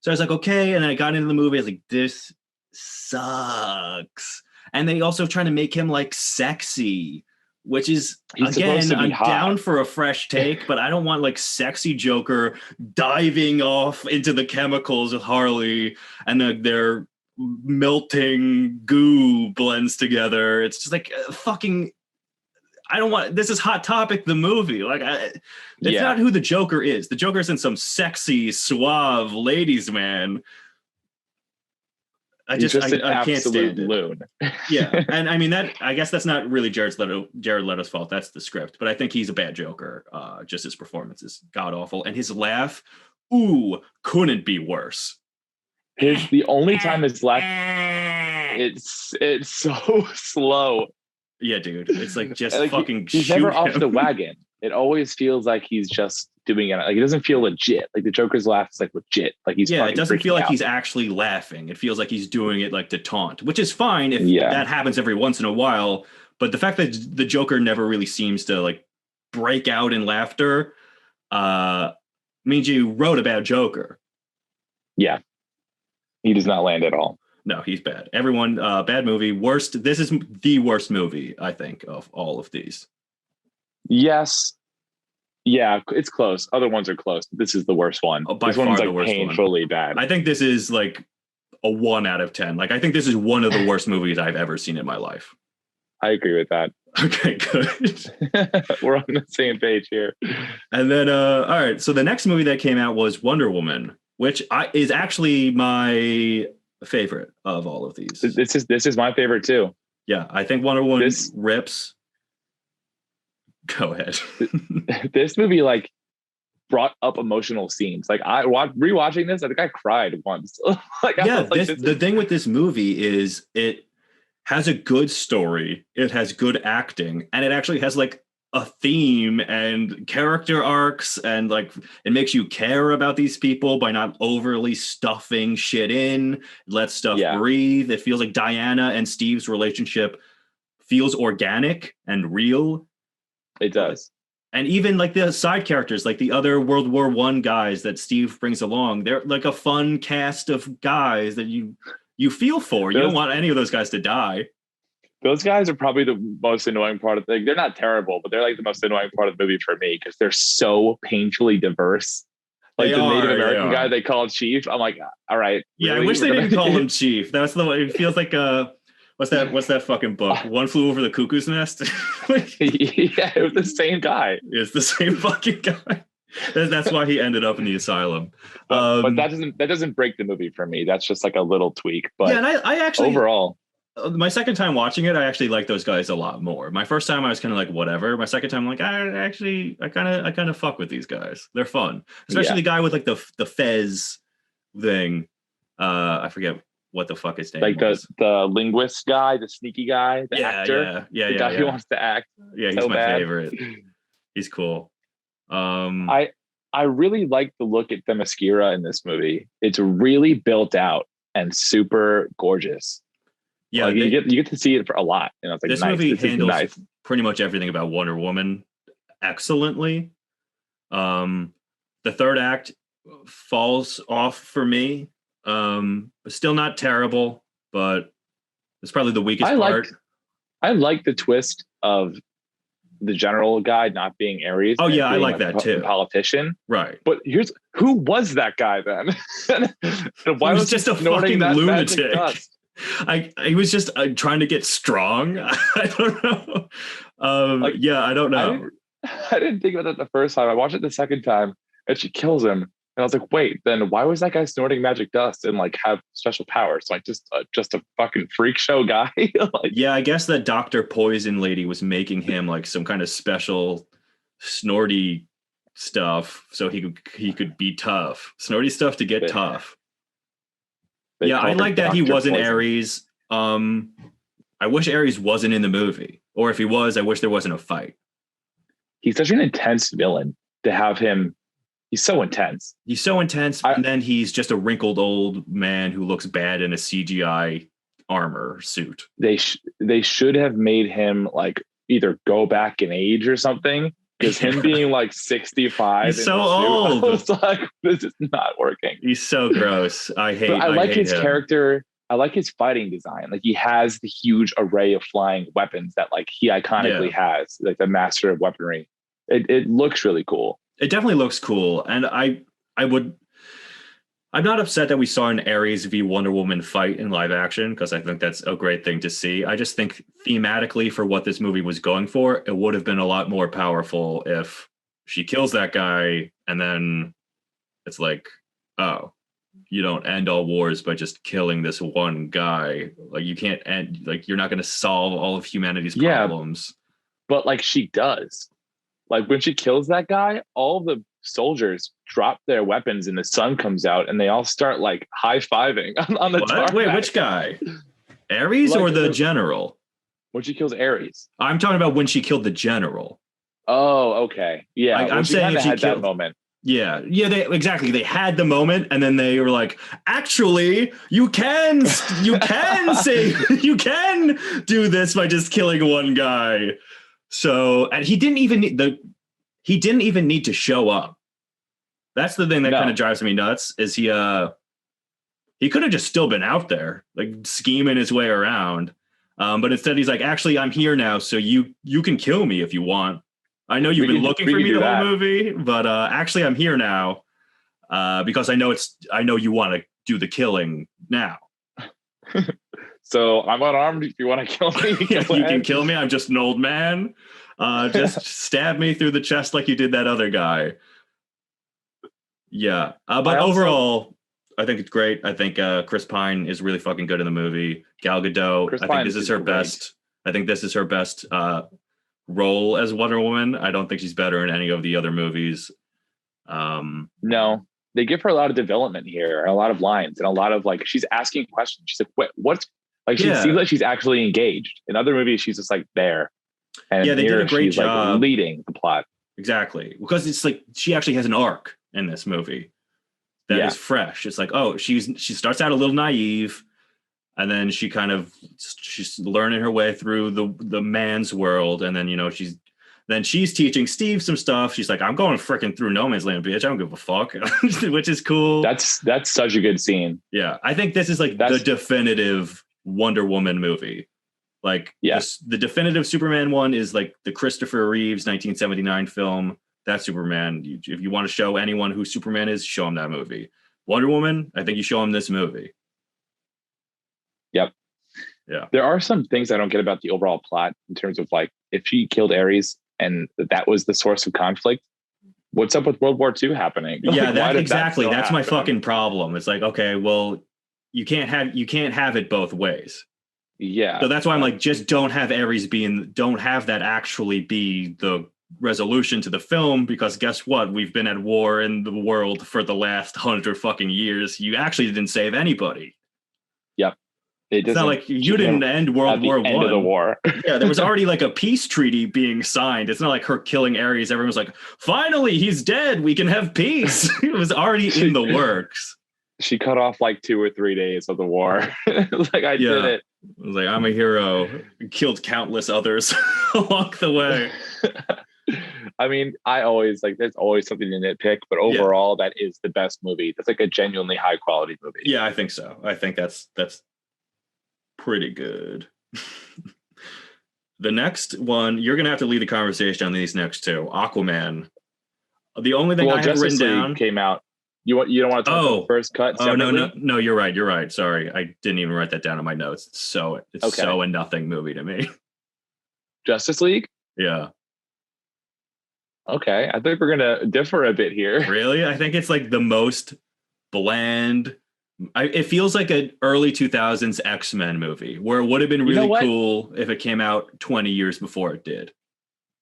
Speaker 1: So I was like, okay. And then I got into the movie. I was like, this sucks. And they also trying to make him like sexy, which is, again, I'm down for a fresh take, but I don't want like sexy Joker diving off into the chemicals with Harley and their melting goo blends together. It's just like fucking, I don't want, this is Hot Topic, the movie. Like, it's not who the Joker is. The Joker isn't some sexy, suave ladies man. I can't stand it. Loon. Yeah, and I mean I guess that's not really Jared Leto's fault. That's the script, but I think he's a bad Joker. Just his performance is god awful, and his laugh ooh, couldn't be worse.
Speaker 2: The only time it's left, it's so slow.
Speaker 1: Yeah, dude. It's like just like fucking
Speaker 2: he's never off the wagon. It always feels like he's just doing it. Like it doesn't feel legit. Like the Joker's laugh is like legit. Like he's
Speaker 1: it doesn't feel like he's actually laughing. It feels like he's doing it like to taunt, which is fine if that happens every once in a while. But the fact that the Joker never really seems to like break out in laughter means you wrote a bad Joker.
Speaker 2: Yeah. He does not land at all.
Speaker 1: No, he's bad. Everyone, bad movie. Worst. This is the worst movie, I think, of all of these.
Speaker 2: Yes. Yeah, it's close. Other ones are close. This is the worst one.
Speaker 1: By
Speaker 2: this
Speaker 1: far
Speaker 2: one's
Speaker 1: the
Speaker 2: like
Speaker 1: worst
Speaker 2: painfully
Speaker 1: one.
Speaker 2: Bad.
Speaker 1: I think this is like a 1 out of 10. Like I think this is one of the worst movies I've ever seen in my life.
Speaker 2: I agree with that.
Speaker 1: Okay, good.
Speaker 2: We're on the same page here.
Speaker 1: And then, all right. So the next movie that came out was Wonder Woman, which is actually my favorite of all of these.
Speaker 2: This is my favorite too.
Speaker 1: Yeah, I think Wonder Woman rips. Go ahead.
Speaker 2: This movie like brought up emotional scenes. Like rewatching this, I think I cried once.
Speaker 1: The thing with this movie is it has a good story, it has good acting, and it actually has like a theme and character arcs, and like it makes you care about these people by not overly stuffing shit in. It lets stuff breathe. It feels like Diana and Steve's relationship feels organic and real.
Speaker 2: It does.
Speaker 1: And even like the side characters, like the other World War I guys that Steve brings along, they're like a fun cast of guys that you feel for. You don't want any of those guys to die.
Speaker 2: Those guys are probably the most annoying part of the thing. They're not terrible, but they're like the most annoying part of the movie for me because they're so painfully diverse. Like the Native American guy they call Chief. I'm like, all right.
Speaker 1: Yeah, really? I wish they didn't call him Chief. That's the way it feels like what's that fucking book? One Flew Over the Cuckoo's Nest?
Speaker 2: Yeah, it was the same guy.
Speaker 1: It's the same fucking guy. That's why he ended up in the asylum.
Speaker 2: But that doesn't break the movie for me. That's just like a little tweak. But
Speaker 1: yeah, and I actually
Speaker 2: overall,
Speaker 1: my second time watching it, I actually like those guys a lot more. My first time I was kind of like whatever. My second time I'm like I kind of fuck with these guys. They're fun, especially the guy with like the fez thing. I forget what the fuck his name
Speaker 2: like
Speaker 1: was.
Speaker 2: The linguist guy, the sneaky guy, the actor, the guy who wants to act.
Speaker 1: Yeah, he's my favorite. He's cool.
Speaker 2: I really like the look at Themyscira in this movie. It's really built out and super gorgeous. Like you get to see it for a lot. You know, it's like
Speaker 1: this movie handles pretty much everything about Wonder Woman excellently. The third act falls off for me. Still not terrible, but it's probably the weakest part.
Speaker 2: I like the twist of the general guy not being Ares.
Speaker 1: Oh yeah, I like that too.
Speaker 2: Politician,
Speaker 1: right?
Speaker 2: But who was that guy then?
Speaker 1: Why was just a fucking lunatic? He was just trying to get strong. I don't know. I don't know.
Speaker 2: I didn't think about that the first time. I watched it the second time, and she kills him. And I was like, wait, then why was that guy snorting magic dust and like have special powers? Like just a fucking freak show guy.
Speaker 1: Yeah, I guess that Dr. Poison lady was making him like some kind of special snorty stuff so he could be tough. Snorty stuff to get tough. Yeah, I like that he wasn't Ares. I wish Ares wasn't in the movie. Or if he was, I wish there wasn't a fight.
Speaker 2: He's such an intense villain to have him. He's so intense.
Speaker 1: And then he's just a wrinkled old man who looks bad in a CGI armor suit.
Speaker 2: They should have made him like either go back in age or something. Because him being like 65,
Speaker 1: he's so old.
Speaker 2: I was like, this is not working.
Speaker 1: He's so gross. I
Speaker 2: like his
Speaker 1: him.
Speaker 2: Character. I like his fighting design. Like he has the huge array of flying weapons that like he iconically has, like the master of weaponry. It looks really cool.
Speaker 1: It definitely looks cool. And I'm not upset that we saw an Ares v Wonder Woman fight in live action, because I think that's a great thing to see. I just think thematically for what this movie was going for, it would have been a lot more powerful if she kills that guy and then it's like, oh, you don't end all wars by just killing this one guy. Like you can't end, like you're not going to solve all of humanity's problems.
Speaker 2: But like she does. Like when she kills that guy, all the soldiers drop their weapons and the sun comes out and they all start like high-fiving on the tarmac.
Speaker 1: Wait, which guy? Ares or the general?
Speaker 2: When she kills Ares.
Speaker 1: I'm talking about when she killed the general.
Speaker 2: Oh, okay. Yeah.
Speaker 1: I'm saying if she
Speaker 2: had
Speaker 1: killed
Speaker 2: that moment.
Speaker 1: Yeah, exactly. They had the moment, and then they were like, "Actually, you can say you can do this by just killing one guy." So, and he didn't even need to show up. That's the thing that kind of drives me nuts. Is he could have just still been out there, like scheming his way around, but instead he's like, "Actually, I'm here now, so you can kill me if you want. I know you've been looking for me the whole movie, but actually I'm here now because I know you want to do the killing now."
Speaker 2: So I'm unarmed. If you want to kill me,
Speaker 1: you can kill me. I'm just an old man. Just stab me through the chest like you did that other guy. Yeah, but overall, I think it's great. I think Chris Pine is really fucking good in the movie. Gal Gadot, I think this is her best. I think this is her best role as Wonder Woman. I don't think she's better in any of the other movies.
Speaker 2: No, they give her a lot of development here, a lot of lines, and a lot of like she's asking questions. She's like, "Wait, what's?" Like she seems like she's actually engaged. In other movies, she's just like there. And
Speaker 1: they did a great job
Speaker 2: like leading the plot.
Speaker 1: Exactly, because it's like she actually has an arc in this movie that is fresh. It's like, oh, she starts out a little naive. And then she's learning her way through the man's world. And then, she's teaching Steve some stuff. She's like, I'm going freaking through no man's land, bitch. I don't give a fuck, which is cool.
Speaker 2: That's such a good scene.
Speaker 1: Yeah. I think this is like the definitive Wonder Woman movie. Like the definitive Superman one is like the Christopher Reeves 1979 film. That's Superman. If you want to show anyone who Superman is, show him that movie. Wonder Woman, I think you show him this movie.
Speaker 2: Yep.
Speaker 1: Yeah.
Speaker 2: There are some things I don't get about the overall plot in terms of like if she killed Ares and that was the source of conflict, what's up with World War II happening?
Speaker 1: Yeah, that's my fucking problem. It's like, okay, well, you can't have it both ways.
Speaker 2: Yeah.
Speaker 1: So that's why I'm like, just don't have Ares don't have that actually be the resolution to the film, because guess what? We've been at war in the world for the last 100 fucking years. You actually didn't save anybody.
Speaker 2: Yep.
Speaker 1: It's not like you didn't end World War I.
Speaker 2: End of the war.
Speaker 1: Yeah, there was already like a peace treaty being signed. It's not like her killing Ares. Everyone was like, finally, he's dead. We can have peace. It was already in the works.
Speaker 2: She cut off like 2 or 3 days of the war. Like, I did it.
Speaker 1: I was like, I'm a hero. Killed countless others along the way.
Speaker 2: I mean, there's always something to nitpick, but overall, that is the best movie. That's like a genuinely high quality movie.
Speaker 1: Yeah, I think so. I think that's pretty good. The next one, you're gonna have to lead the conversation on these next two. Aquaman. The only thing I have written down
Speaker 2: came out. You don't want to talk about the first cut?
Speaker 1: Oh no, you're right. Sorry, I didn't even write that down in my notes. It's so a nothing movie to me.
Speaker 2: Justice League?
Speaker 1: Yeah.
Speaker 2: Okay, I think we're gonna differ a bit here.
Speaker 1: Really? I think it's like the most bland. It feels like an early 2000s X-Men movie where it would have been really cool if it came out 20 years before it did.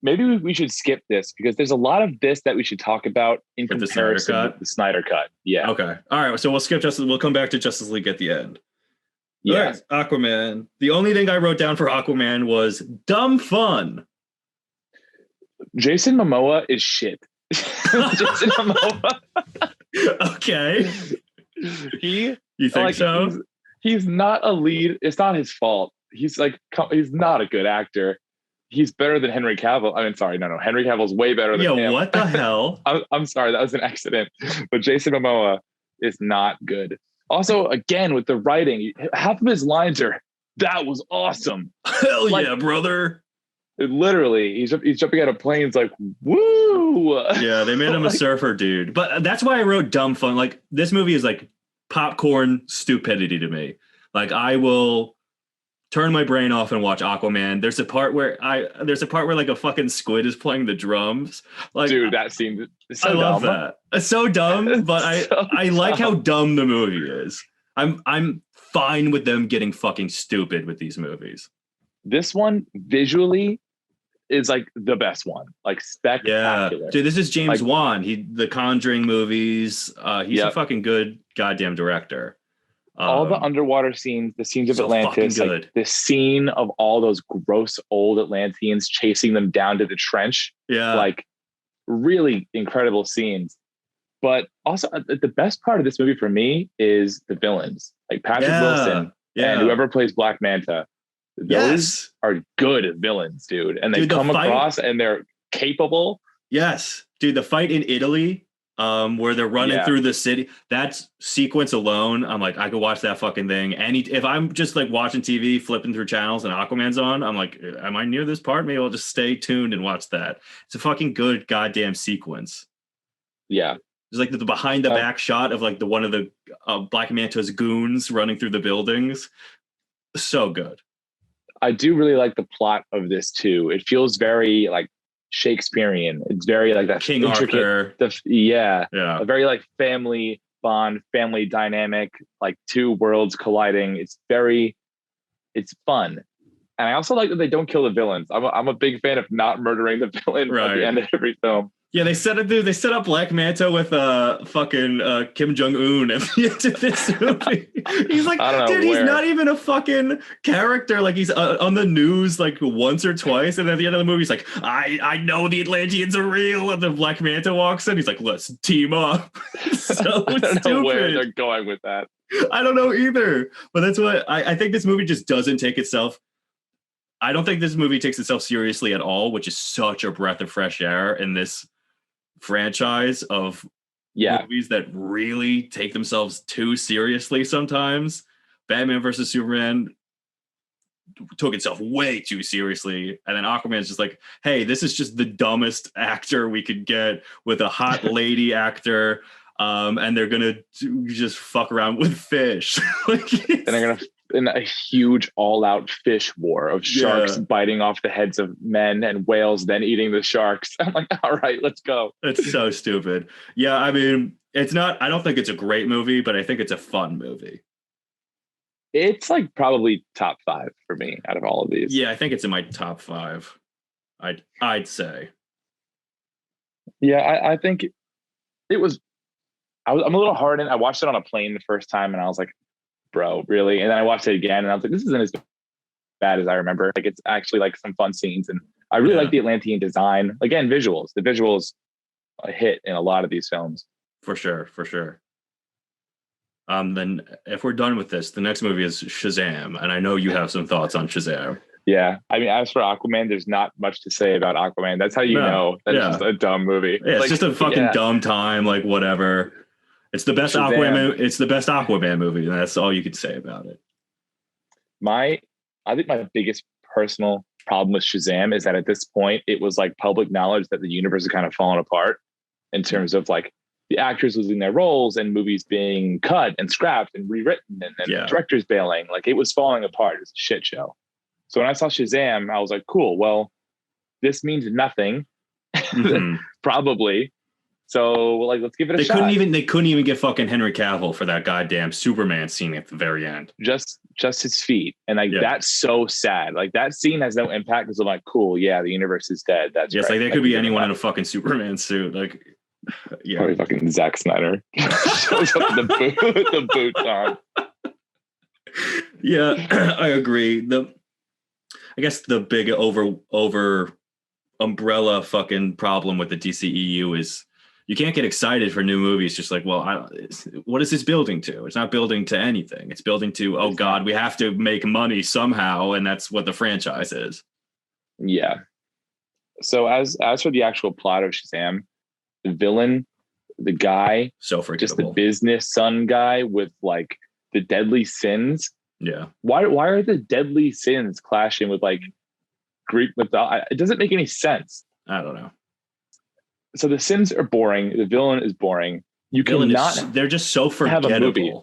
Speaker 2: Maybe we should skip this because there's a lot of this that we should talk about in comparison with the Snyder Cut. Yeah.
Speaker 1: Okay. All right. So we'll skip Justice. We'll come back to Justice League at the end.
Speaker 2: Yeah.
Speaker 1: Right, Aquaman. The only thing I wrote down for Aquaman was dumb fun.
Speaker 2: Jason Momoa is shit. Jason Momoa.
Speaker 1: Okay. You think so?
Speaker 2: He's not a lead. It's not his fault. He's not a good actor. He's better than Henry Cavill. I mean, sorry, no. Henry Cavill's way better than him.
Speaker 1: What the hell?
Speaker 2: I'm sorry, that was an accident. But Jason Momoa is not good. Also, again, with the writing, half of his lines are, "That was awesome."
Speaker 1: Hell yeah, brother.
Speaker 2: Literally, he's jumping out of planes like, woo.
Speaker 1: Yeah, they made him a surfer dude. But that's why I wrote dumb fun. Like, this movie is like popcorn stupidity to me. Like, I will turn my brain off and watch Aquaman. There's a part where like a fucking squid is playing the drums. Like, dude,
Speaker 2: that scene is so
Speaker 1: dumb. I love that. It's so dumb, but I like how dumb the movie is. I'm fine with them getting fucking stupid with these movies.
Speaker 2: This one visually is like the best one, like spectacular.
Speaker 1: Yeah, dude, this is James Wan. The Conjuring movies. He's a fucking good goddamn director.
Speaker 2: All the underwater scenes, the scenes of Atlantis, like the scene of all those gross old Atlanteans chasing them down to the trench.
Speaker 1: Yeah,
Speaker 2: like really incredible scenes. But also, the best part of this movie for me is the villains, like Patrick Wilson and whoever plays Black Manta. Those are good villains, dude. And they come across and they're capable.
Speaker 1: Yes. Dude, the fight in Italy, where they're running through the city, that sequence alone, I'm like, I could watch that fucking thing. If I'm just like watching TV, flipping through channels and Aquaman's on, I'm like, am I near this part? Maybe I'll just stay tuned and watch that. It's a fucking good goddamn sequence.
Speaker 2: Yeah.
Speaker 1: There's like the behind the back shot of like one of the Black Manta's goons running through the buildings. So good.
Speaker 2: I do really like the plot of this too. It feels very like Shakespearean. It's very like that
Speaker 1: King Arthur.
Speaker 2: A very like family bond, family dynamic, like two worlds colliding. It's fun. And I also like that they don't kill the villains. I'm a big fan of not murdering the villain at the end of every film.
Speaker 1: Yeah, they set up Black Manta with fucking Kim Jong-un at the end of this movie. He's like, dude, he's not even a fucking character. Like he's on the news like once or twice, and at the end of the movie, he's like, I know the Atlanteans are real. And the Black Manta walks in, he's like, let's team up. So
Speaker 2: I don't know where they're going with that.
Speaker 1: I don't know either, but that's what I think. This movie just doesn't take itself. I don't think this movie takes itself seriously at all, which is such a breath of fresh air in this franchise of movies that really take themselves too seriously sometimes. Batman versus Superman took itself way too seriously, and then Aquaman's just like, hey, this is just the dumbest actor we could get with a hot lady actor, and they're gonna just fuck around with fish.
Speaker 2: And they're gonna in a huge all-out fish war of sharks biting off the heads of men and whales then eating the sharks. I'm like, all right, let's go.
Speaker 1: It's so stupid. Yeah, I mean, it's not, I don't think it's a great movie, but I think it's a fun movie.
Speaker 2: It's like probably top 5 for me out of all of these.
Speaker 1: Yeah, I think it's in my top 5. I'd say.
Speaker 2: Yeah, I think it was, I'm a little hard in. I watched it on a plane the first time and I was like, bro, really? And then I watched it again and I was like, this isn't as bad as I remember. Like it's actually like some fun scenes, and I really like the Atlantean design. Again, visuals. The visuals a hit in a lot of these films.
Speaker 1: For sure. Then if we're done with this, the next movie is Shazam, and I know you have some thoughts on Shazam.
Speaker 2: Yeah, I mean, as for Aquaman, there's not much to say about Aquaman. That's how you know that's just a dumb movie.
Speaker 1: Yeah, it's just a fucking dumb time, like whatever. It's the best Aquaman. It's the best Aquaman movie, and that's all you could say about it.
Speaker 2: I think my biggest personal problem with Shazam is that at this point, it was like public knowledge that the universe is kind of falling apart in terms of like the actors losing their roles and movies being cut and scrapped and rewritten and directors bailing. Like it was falling apart. It was a shit show. So when I saw Shazam, I was like, cool. Well, this means nothing, probably. So like, let's give it a shot.
Speaker 1: They couldn't even get fucking Henry Cavill for that goddamn Superman scene at the very end.
Speaker 2: Just his feet. And like, that's so sad. Like that scene has no impact because I'm like, cool. Yeah. The universe is dead. That's
Speaker 1: like they could be anyone in a fucking Superman suit. Like, yeah.
Speaker 2: Probably fucking Zack Snyder. Shows up the boots on.
Speaker 1: Yeah, I agree. I guess the big over umbrella fucking problem with the DCEU is you can't get excited for new movies. Just like, well, what is this building to? It's not building to anything. It's building to, oh God, we have to make money somehow. And that's what the franchise is.
Speaker 2: Yeah. So as for the actual plot of Shazam, the villain, the guy,
Speaker 1: so forgettable.
Speaker 2: Just the business son guy with like the deadly sins.
Speaker 1: Yeah.
Speaker 2: Why are the deadly sins clashing with like Greek mythology? It doesn't make any sense.
Speaker 1: I don't know.
Speaker 2: So the sins are boring. The villain is boring.
Speaker 1: They're just so forgettable.
Speaker 2: Have a movie.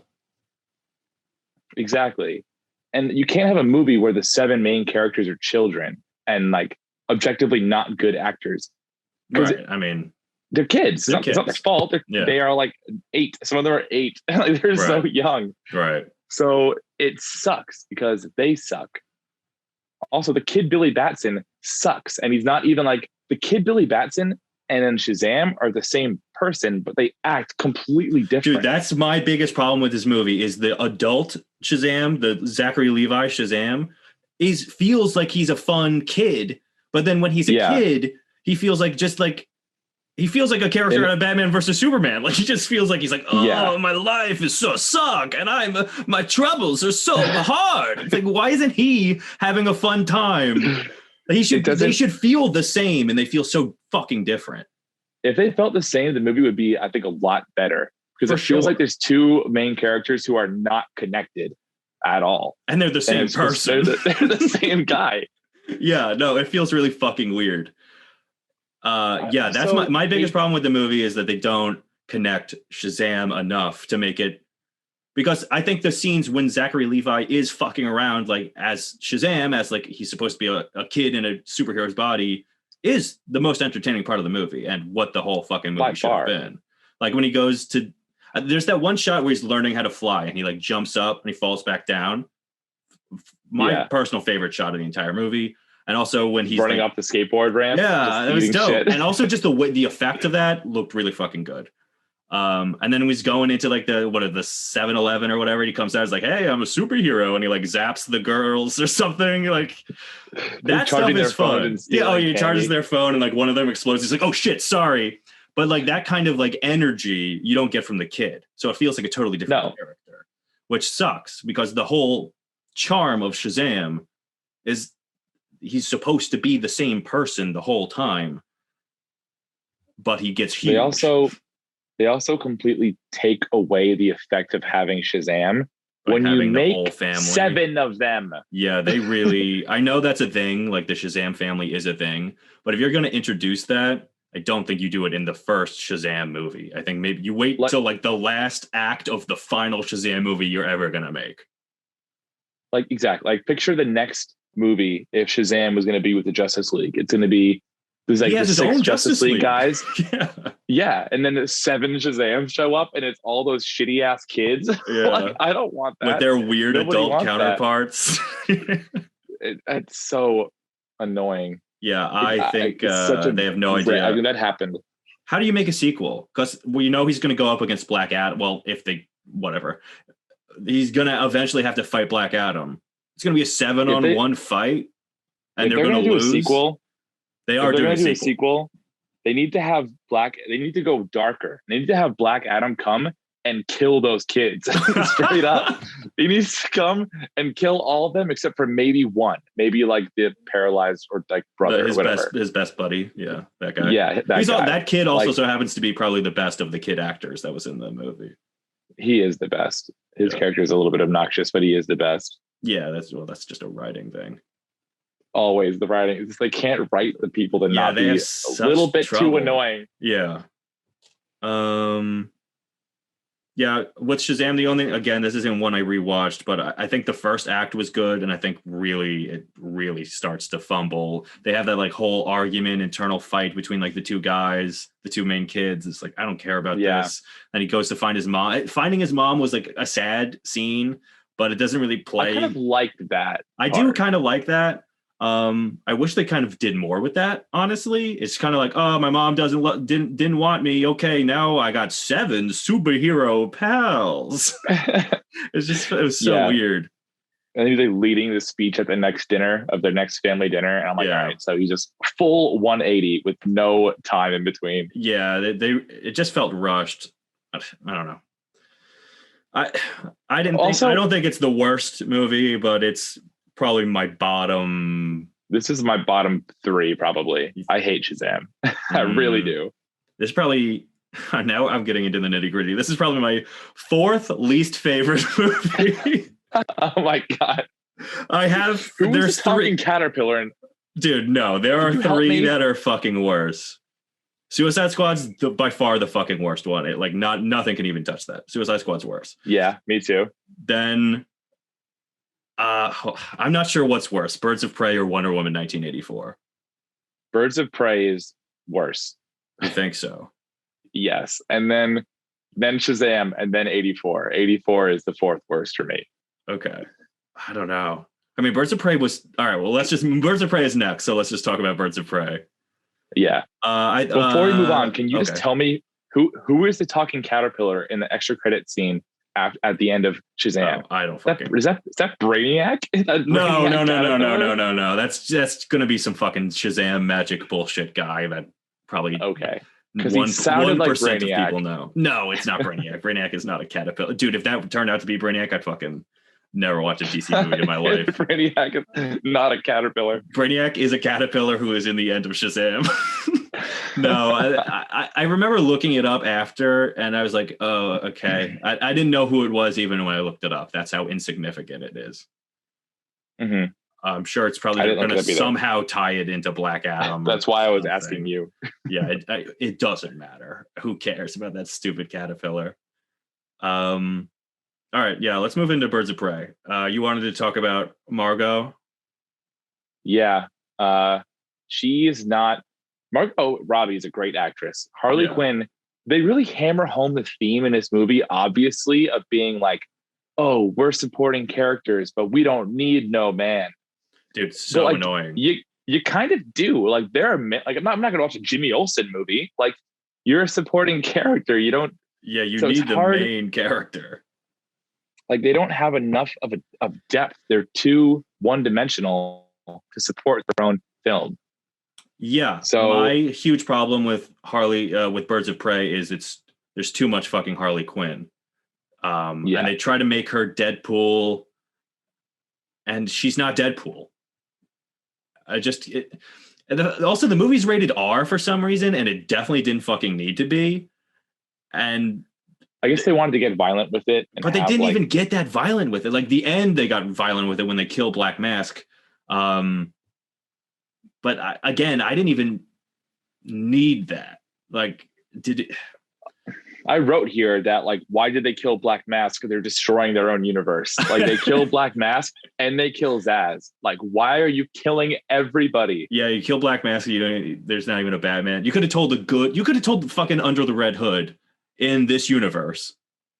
Speaker 2: Exactly. And you can't have a movie where the 7 main characters are children and like objectively not good actors.
Speaker 1: Right. I mean,
Speaker 2: they're kids. It's not their fault. They are like 8. Some of them are 8. Like they're so young.
Speaker 1: Right.
Speaker 2: So it sucks because they suck. Also, the kid Billy Batson sucks. And he's not even like the kid Billy Batson and then Shazam are the same person, but they act completely different.
Speaker 1: Dude, that's my biggest problem with this movie is the adult Shazam, the Zachary Levi Shazam, feels like he's a fun kid. But then when he's a kid, he feels like he feels like a character out of Batman versus Superman. Like he just feels like he's like, oh, my life is so suck, and my troubles are so hard. It's like, why isn't he having a fun time? They should feel the same, and they feel so fucking different.
Speaker 2: If they felt the same, the movie would be, I think, a lot better because it feels like there's two main characters who are not connected at all,
Speaker 1: and they're the same person.
Speaker 2: They're the same guy.
Speaker 1: Yeah, no, it feels really fucking weird. That's my biggest problem with the movie is that they don't connect Shazam enough to make it, because I think the scenes when Zachary Levi is fucking around like as Shazam, as like he's supposed to be a kid in a superhero's body, is the most entertaining part of the movie and what the whole fucking movie should have been. Like when he goes to, there's that one shot where he's learning how to fly and he like jumps up and he falls back down. My personal favorite shot of the entire movie. And also when he's
Speaker 2: running up the skateboard ramp.
Speaker 1: Yeah, it was dope. Shit. And also just the effect of that looked really fucking good. And then he's going into like the 7-Eleven or whatever. He comes out, he's like, hey, I'm a superhero. And he like zaps the girls or something. Like that stuff is fun. Yeah, he charges their phone and like one of them explodes. He's like, oh shit, sorry. But like that kind of like energy you don't get from the kid. So it feels like a totally different character, which sucks because the whole charm of Shazam is he's supposed to be the same person the whole time, but he gets huge.
Speaker 2: They also completely take away the effect of having Shazam when you make 7 of them.
Speaker 1: Yeah, they really, I know that's a thing, like the Shazam family is a thing, but if you're going to introduce that, I don't think you do it in the first Shazam movie. I think maybe you wait till like the last act of the final Shazam movie you're ever going to make.
Speaker 2: Like, exactly. Like picture the next movie if Shazam was going to be with the Justice League. It's going to be there's like the 6 Justice League guys. Yeah. And then the 7 Shazam show up and it's all those shitty ass kids. Yeah. Like, I don't want that.
Speaker 1: With their weird adult counterparts.
Speaker 2: It's so annoying.
Speaker 1: Yeah, I think they have no idea.
Speaker 2: I mean, that happened.
Speaker 1: How do you make a sequel? Because he's going to go up against Black Adam. Well, he's going to eventually have to fight Black Adam. It's going to be a 7-on-1 fight, and they're going to lose.
Speaker 2: A sequel,
Speaker 1: they are doing
Speaker 2: a sequel. They need to have They need to go darker. They need to have Black Adam come and kill those kids straight up. He needs to come and kill all of them except for maybe one, maybe like the paralyzed or like brother or whatever.
Speaker 1: His best buddy, that guy.
Speaker 2: Yeah,
Speaker 1: that kid also so happens to be probably the best of the kid actors that was in the movie.
Speaker 2: He is the best. His character is a little bit obnoxious, but he is the best.
Speaker 1: Yeah, that's just a writing thing.
Speaker 2: Always the writing. It's just, they can't write the people to not be a little bit too annoying.
Speaker 1: Yeah. With Shazam, this isn't one I rewatched, but I think the first act was good, and I think it really starts to fumble. They have that like whole argument, internal fight between like the two guys, the two main kids. It's like, I don't care about this. And he goes to find his mom. Finding his mom was like a sad scene, but it doesn't really play.
Speaker 2: I kind of liked that.
Speaker 1: I do kind of like that. I wish they kind of did more with that. Honestly, it's kind of like, oh, my mom didn't want me. Okay, now I got 7 superhero pals. It was so weird.
Speaker 2: And he's like leading the speech at the next dinner of their next family dinner, and I'm like, all right, so he's just full 180 with no time in between.
Speaker 1: Yeah, it just felt rushed. I don't know. I don't think it's the worst movie, but it's probably my bottom.
Speaker 2: This is my bottom 3, probably. I hate Shazam. I really do.
Speaker 1: This probably, now I'm getting into the nitty gritty. This is probably my 4th least favorite movie.
Speaker 2: Oh my God.
Speaker 1: There's 3
Speaker 2: caterpillar.
Speaker 1: Dude, no, there are 3 that are fucking worse. Suicide Squad's by far the fucking worst one. Nothing can even touch that. Suicide Squad's worse.
Speaker 2: Yeah, me too.
Speaker 1: Then I'm not sure what's worse, Birds of Prey or Wonder Woman 1984.
Speaker 2: Birds of Prey is worse.
Speaker 1: You think so?
Speaker 2: Yes. And then Shazam, and then 84. 84 is the 4th worst for me.
Speaker 1: Okay. I don't know. I mean, Birds of Prey was all right. Well, Birds of Prey is next, so let's just talk about Birds of Prey.
Speaker 2: Yeah. Before we move on, can you just tell me who is the talking caterpillar in the extra credit scene at the end of Shazam?
Speaker 1: Oh, I don't fucking.
Speaker 2: Is that Brainiac?
Speaker 1: No. That's gonna be some fucking Shazam magic bullshit guy that probably
Speaker 2: because he sounded like Brainiac.
Speaker 1: Of people know. No, it's not Brainiac. Brainiac is not a caterpillar, dude. If that turned out to be Brainiac, I'd fucking never watch a DC movie in my life.
Speaker 2: Brainiac is not a caterpillar.
Speaker 1: Brainiac is a caterpillar who is in the end of Shazam. No, I remember looking it up after, and I was like, oh, okay. I didn't know who it was even when I looked it up. That's how insignificant it is.
Speaker 2: Mm-hmm.
Speaker 1: I'm sure it's probably going to somehow tie it into Black Adam.
Speaker 2: That's why I was asking you.
Speaker 1: Yeah, it doesn't matter. Who cares about that stupid caterpillar? All right, yeah, let's move into Birds of Prey. You wanted to talk about Margot?
Speaker 2: Yeah, she is not. Margot Robbie is a great actress. Harley Quinn, they really hammer home the theme in this movie, obviously, of being like, oh, we're supporting characters, but we don't need no man.
Speaker 1: Dude, so annoying.
Speaker 2: You kind of do. Like, there are like, I'm not going to watch a Jimmy Olsen movie. Like, you're a supporting character. You don't.
Speaker 1: Yeah, you need the main character.
Speaker 2: Like, they don't have enough of depth. They're too one-dimensional to support their own film.
Speaker 1: Yeah. So my huge problem with with Birds of Prey is there's too much fucking Harley Quinn. And they try to make her Deadpool, and she's not Deadpool. Also, the movie's rated R for some reason, and it definitely didn't fucking need to be. And
Speaker 2: I guess they wanted to get violent with it.
Speaker 1: But they didn't even get that violent with it. Like, the end, they got violent with it when they kill Black Mask. But I didn't even need that. Like,
Speaker 2: I wrote here that, like, why did they kill Black Mask? Because they're destroying their own universe. Like, they kill Black Mask and they kill Zaz. Like, why are you killing everybody?
Speaker 1: Yeah, you kill Black Mask. There's not even a Batman. You could have told the fucking Under the Red Hood in this universe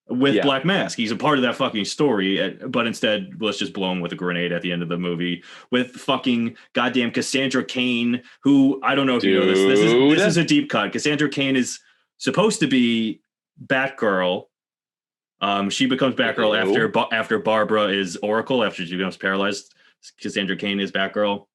Speaker 1: with Black Mask. He's a part of that fucking story, but instead, let's just blow him with a grenade at the end of the movie with fucking goddamn Cassandra Cain, who, I don't know if you know this. This is a deep cut. Cassandra Cain is supposed to be Batgirl. She becomes Batgirl after Barbara is Oracle, after she becomes paralyzed. Cassandra Cain is Batgirl.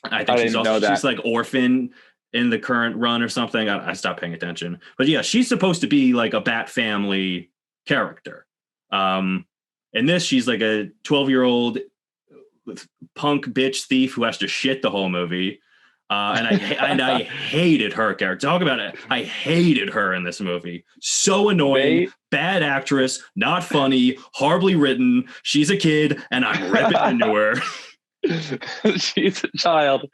Speaker 1: I think she's like Orphan in the current run or something. I stopped paying attention. But yeah, she's supposed to be like a Bat family character. In this, she's like a 12-year-old punk bitch thief who has to shit the whole movie. And I hated her character. Talk about it. I hated her in this movie. So annoying, bad actress, not funny, horribly written. She's a kid, and I'm ripping into her.
Speaker 2: She's a child.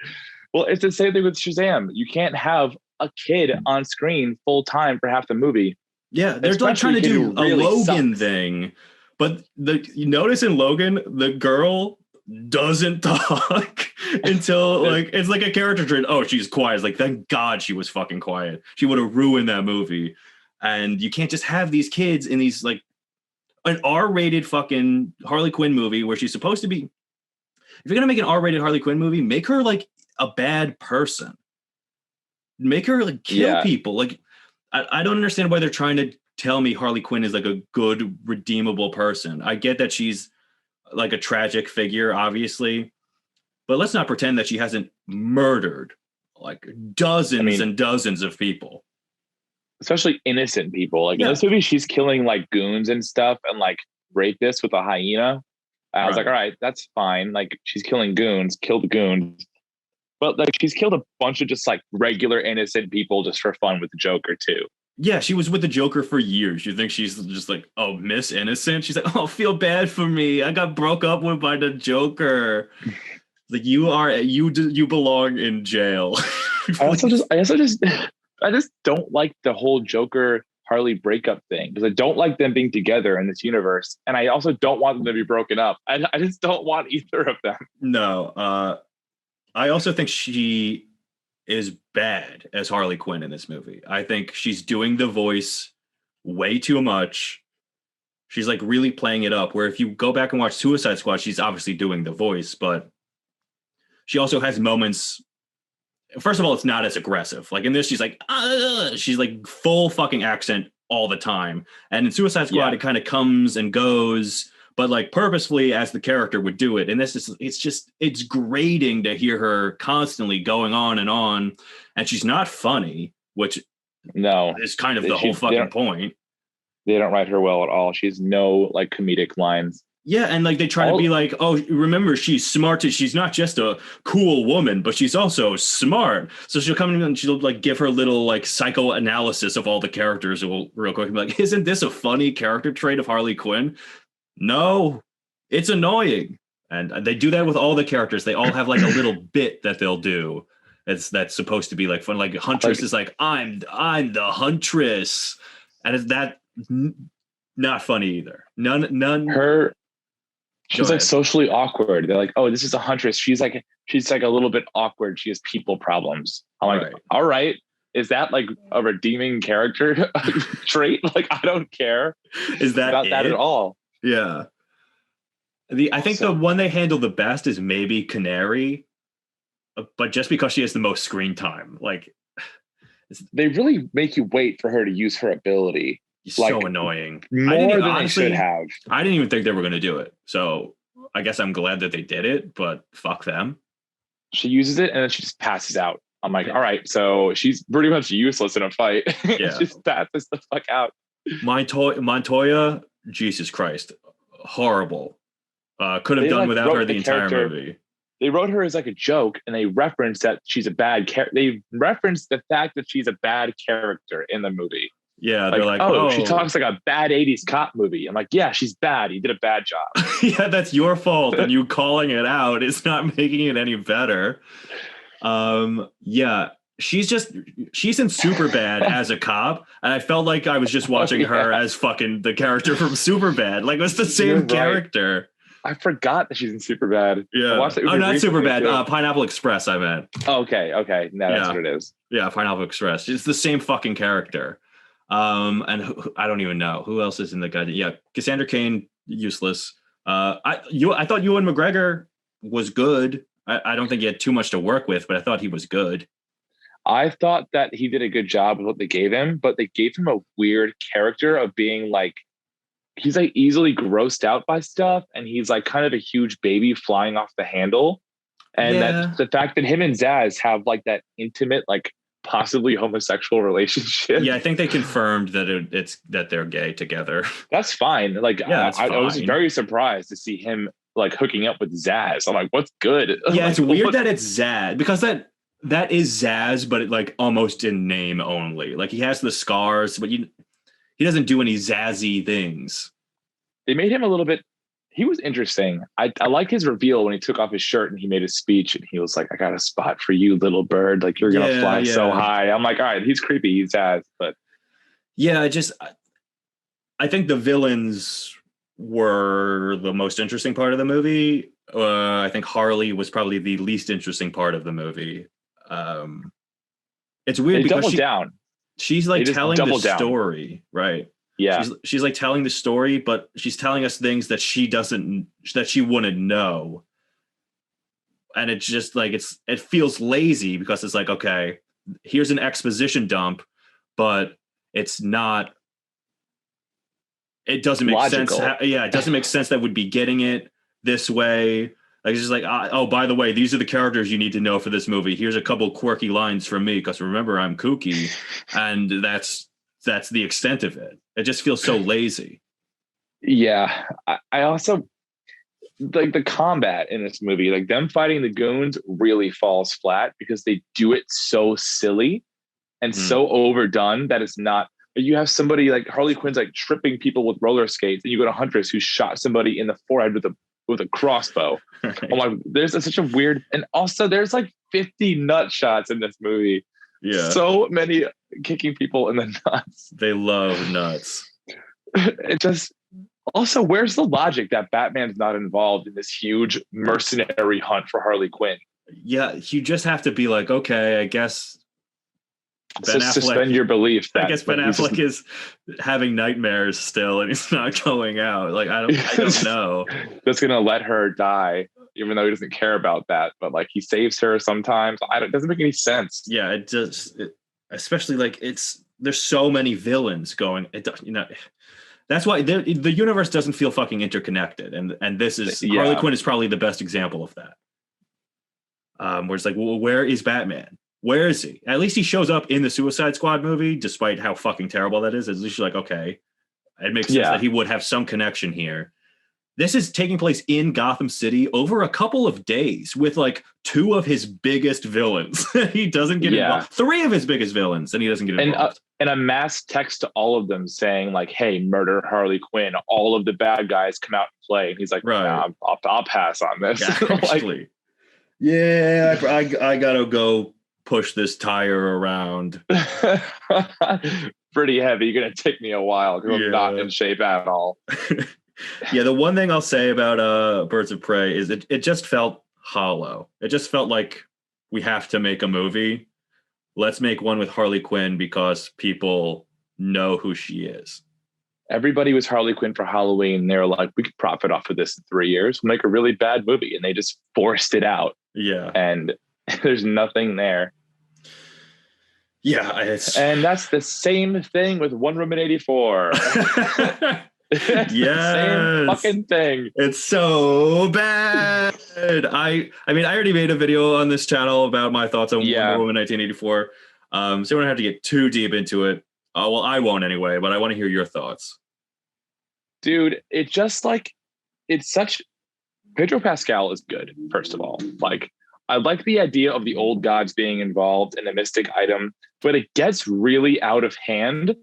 Speaker 2: Well, it's the same thing with Shazam. You can't have a kid on screen full time for half the movie.
Speaker 1: Yeah, they're like trying to do a Logan thing, but you notice in Logan, the girl doesn't talk until like it's like a character trait. Oh, she's quiet. It's like, thank God she was fucking quiet. She would have ruined that movie. And you can't just have these kids in these like an R-rated fucking Harley Quinn movie where she's supposed to be. If you're gonna make an R-rated Harley Quinn movie, make her like a bad person. Make her like kill people. Like I don't understand why they're trying to tell me Harley Quinn is like a good, redeemable person. I get that she's like a tragic figure, obviously, but let's not pretend that she hasn't murdered like dozens and dozens of people,
Speaker 2: especially innocent people. Like in this movie, she's killing like goons and stuff and like rapists with a hyena. I was like, all right, that's fine. Like, she's killing goons, kill the goons. But like, she's killed a bunch of just like regular innocent people just for fun with the Joker too.
Speaker 1: Yeah, she was with the Joker for years. You think she's just like, oh, Miss Innocent? She's like, oh, feel bad for me. I got broke up with by the Joker. Like, you belong in jail.
Speaker 2: I just don't like the whole Joker Harley breakup thing, because I don't like them being together in this universe, and I also don't want them to be broken up. I just don't want either of them.
Speaker 1: No, I also think she is bad as Harley Quinn in this movie. I think she's doing the voice way too much. She's like really playing it up. Where if you go back and watch Suicide Squad, she's obviously doing the voice, but she also has moments. First of all, it's not as aggressive. Like in this, she's like full fucking accent all the time. And in Suicide Squad, it kind of comes and goes, but like purposefully as the character would do it. And this is, it's grating to hear her constantly going on. And she's not funny, which is kind of the whole fucking point.
Speaker 2: They don't write her well at all. She has no like comedic lines.
Speaker 1: Yeah, and like they try to be like, oh, remember, she's smart. She's not just a cool woman, but she's also smart. So she'll come in and she'll like give her little like psychoanalysis of all the characters real quick and be like, isn't this a funny character trait of Harley Quinn? No, it's annoying. And they do that with all the characters. They all have like a little bit that they'll do. That's supposed to be like fun. Like Huntress is like, I'm the Huntress. And it's that not funny either. None.
Speaker 2: She's like socially awkward. They're like, oh, this is a Huntress. She's like a little bit awkward. She has people problems. I'm like, all right. Is that like a redeeming character trait? Like, I don't care.
Speaker 1: Is that
Speaker 2: about that at all?
Speaker 1: Yeah. I think the one they handle the best is maybe Canary, but just because she has the most screen time. Like,
Speaker 2: they really make you wait for her to use her ability.
Speaker 1: So annoying.
Speaker 2: More than they should have.
Speaker 1: I didn't even think they were going to do it. So I guess I'm glad that they did it, but fuck them.
Speaker 2: She uses it and then she just passes out. I'm like, all right, so she's pretty much useless in a fight. Yeah. She just passes the fuck out.
Speaker 1: Montoya, Jesus Christ. Horrible. Could have done without her the entire movie.
Speaker 2: They wrote her as like a joke and they referenced that she's a bad character. They referenced the fact that she's a bad character in the movie.
Speaker 1: Yeah, they're like,
Speaker 2: oh, she talks like a bad 80s cop movie. I'm like, yeah, she's bad. You did a bad job.
Speaker 1: Yeah, that's your fault. And you calling it out is not making it any better. Yeah, she's in Superbad as a cop. And I felt like I was just watching her as fucking the character from Superbad. Like it was the same character.
Speaker 2: I forgot that she's in Superbad.
Speaker 1: Yeah. Not Superbad. Pineapple Express, I meant.
Speaker 2: Oh, okay. No, that's what it is.
Speaker 1: Yeah, Pineapple Express. It's the same fucking character. And I don't even know who else is in the guy. Yeah, Cassandra Cain, useless. I thought Ewan McGregor was good. I don't think he had too much to work with, but I thought he was good.
Speaker 2: I thought that he did a good job with what they gave him, but they gave him a weird character of being like, he's like easily grossed out by stuff, and he's like kind of a huge baby flying off the handle. And that the fact that him and Zaz have like that intimate, like possibly homosexual relationship.
Speaker 1: Yeah, I think they confirmed that it's that they're gay together.
Speaker 2: That's fine. Like, I was very surprised to see him like hooking up with Zaz. I'm like, what's good?
Speaker 1: Yeah, it's weird that it's Zaz because that is Zaz, but it like almost in name only. Like he has the scars, but he doesn't do any zazzy things.
Speaker 2: They made him a little bit. He was interesting. I like his reveal when he took off his shirt and he made a speech and he was like, I got a spot for you, little bird. Like you're going to fly so high. I'm like, all right, he's creepy. He's Zaz, but
Speaker 1: yeah, I think the villains were the most interesting part of the movie. I think Harley was probably the least interesting part of the movie. It's weird because she's like telling the story, right?
Speaker 2: Yeah,
Speaker 1: she's like telling the story, but she's telling us things that she wouldn't know, and it's just like it feels lazy because it's like, okay, here's an exposition dump, but it's not. It doesn't make sense. It doesn't make sense that would be getting it this way. Like it's just like, oh, by the way, these are the characters you need to know for this movie. Here's a couple quirky lines from me because remember I'm kooky, and that's the extent of it. It just feels so lazy.
Speaker 2: Yeah. I also like the combat in this movie, like them fighting the goons really falls flat because they do it so silly and so overdone that it's not. You have somebody like Harley Quinn's like tripping people with roller skates, and you go to Huntress who shot somebody in the forehead with a crossbow. Right. I'm like, there's such a weird, and also there's like 50 nut shots in this movie.
Speaker 1: Yeah.
Speaker 2: So many kicking people in the nuts.
Speaker 1: They love nuts.
Speaker 2: It just also, where's the logic that Batman's not involved in this huge mercenary hunt for Harley Quinn?
Speaker 1: Yeah, you just have to be like, okay, I guess Ben Affleck,
Speaker 2: suspend your belief that
Speaker 1: I guess Ben Affleck is having nightmares still and he's not going out. Like, I don't know.
Speaker 2: Just going to let her die, even though he doesn't care about that. But like, he saves her sometimes. It doesn't make any sense.
Speaker 1: Yeah, it does. Especially like there's so many villains going. That's why the universe doesn't feel fucking interconnected. And this is Harley Quinn is probably the best example of that. Where it's like, well, where is Batman? Where is he? At least he shows up in the Suicide Squad movie, despite how fucking terrible that is. At least you're like, okay, it makes sense that he would have some connection here. This is taking place in Gotham City over a couple of days with like 2 of his biggest villains. He doesn't get involved. 3 of his biggest villains, and he doesn't get involved.
Speaker 2: And a mass text to all of them saying like, "Hey, murder Harley Quinn. All of the bad guys come out and play." And he's like, "Nah, I'll pass on this."
Speaker 1: Actually, I gotta go push this tire around.
Speaker 2: Pretty heavy. You're gonna take me a while because I'm not in shape at all.
Speaker 1: Yeah, the one thing I'll say about Birds of Prey is it just felt hollow. It just felt like we have to make a movie. Let's make one with Harley Quinn because people know who she is.
Speaker 2: Everybody was Harley Quinn for Halloween. They were like, we could profit off of this in 3 years. We'll make a really bad movie. And they just forced it out.
Speaker 1: Yeah.
Speaker 2: And there's nothing there.
Speaker 1: Yeah.
Speaker 2: And that's the same thing with Wonder Woman 84.
Speaker 1: Same
Speaker 2: fucking thing.
Speaker 1: It's so bad. I mean, I already made a video on this channel about my thoughts on Wonder Woman 1984. So we don't have to get too deep into it. Well, I won't anyway, but I want to hear your thoughts.
Speaker 2: Dude, it's just like, it's such... Pedro Pascal is good, first of all. Like, I like the idea of the old gods being involved in a mystic item, but it gets really out of hand.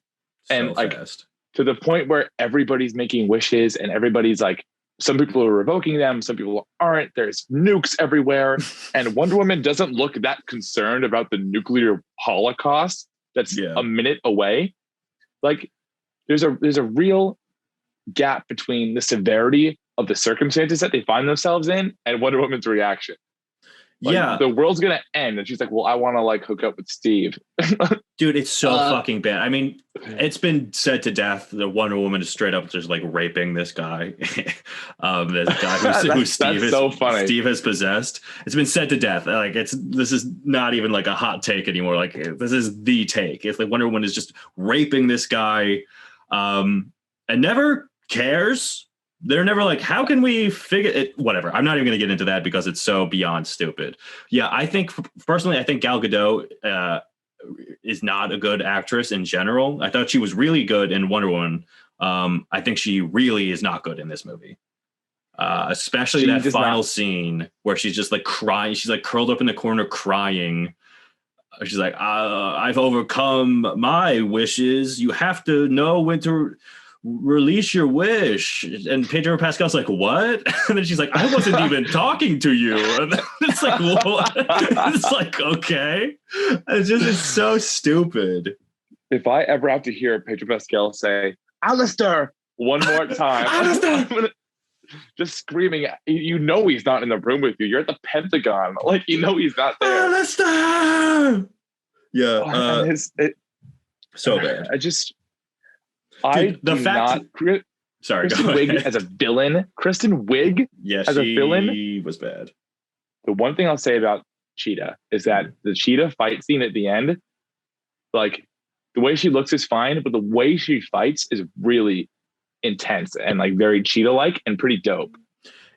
Speaker 2: And like, to the point where everybody's making wishes and everybody's like, some people are revoking them, some people aren't. There's nukes everywhere. And Wonder Woman doesn't look that concerned about the nuclear holocaust that's a minute away. Like, there's a real gap between the severity of the circumstances that they find themselves in and Wonder Woman's reaction. Like, the world's gonna end, and she's like, "Well, I want to like hook up with Steve."
Speaker 1: Dude, it's so fucking bad. I mean, it's been said to death that Wonder Woman is straight up just like raping this guy, this guy who Steve has possessed. It's been said to death. Like, this is not even like a hot take anymore. Like, this is the take. It's like Wonder Woman is just raping this guy, and never cares. They're never like, how can we figure it? Whatever. I'm not even going to get into that because it's so beyond stupid. Yeah, I think personally, I think Gal Gadot is not a good actress in general. I thought she was really good in Wonder Woman. I think she really is not good in this movie. Especially that final scene where she's just like crying. She's like curled up in the corner crying. She's like, I've overcome my wishes. You have to know when to release your wish. And Pedro Pascal's like, what? And then she's like, I wasn't even talking to you. And it's like, what? It's like, okay. It's so stupid.
Speaker 2: If I ever have to hear Pedro Pascal say, Alistair, one more time, Alistair! Just screaming, you know he's not in the room with you. You're at the Pentagon. Like, you know he's not there.
Speaker 1: Alistair! Yeah. So bad.
Speaker 2: Sorry, Kristen Wiig as a villain. Kristen Wiig as a villain.
Speaker 1: She was bad.
Speaker 2: The one thing I'll say about Cheetah is that the Cheetah fight scene at the end, like, the way she looks is fine, but the way she fights is really intense and like very Cheetah-like and pretty dope.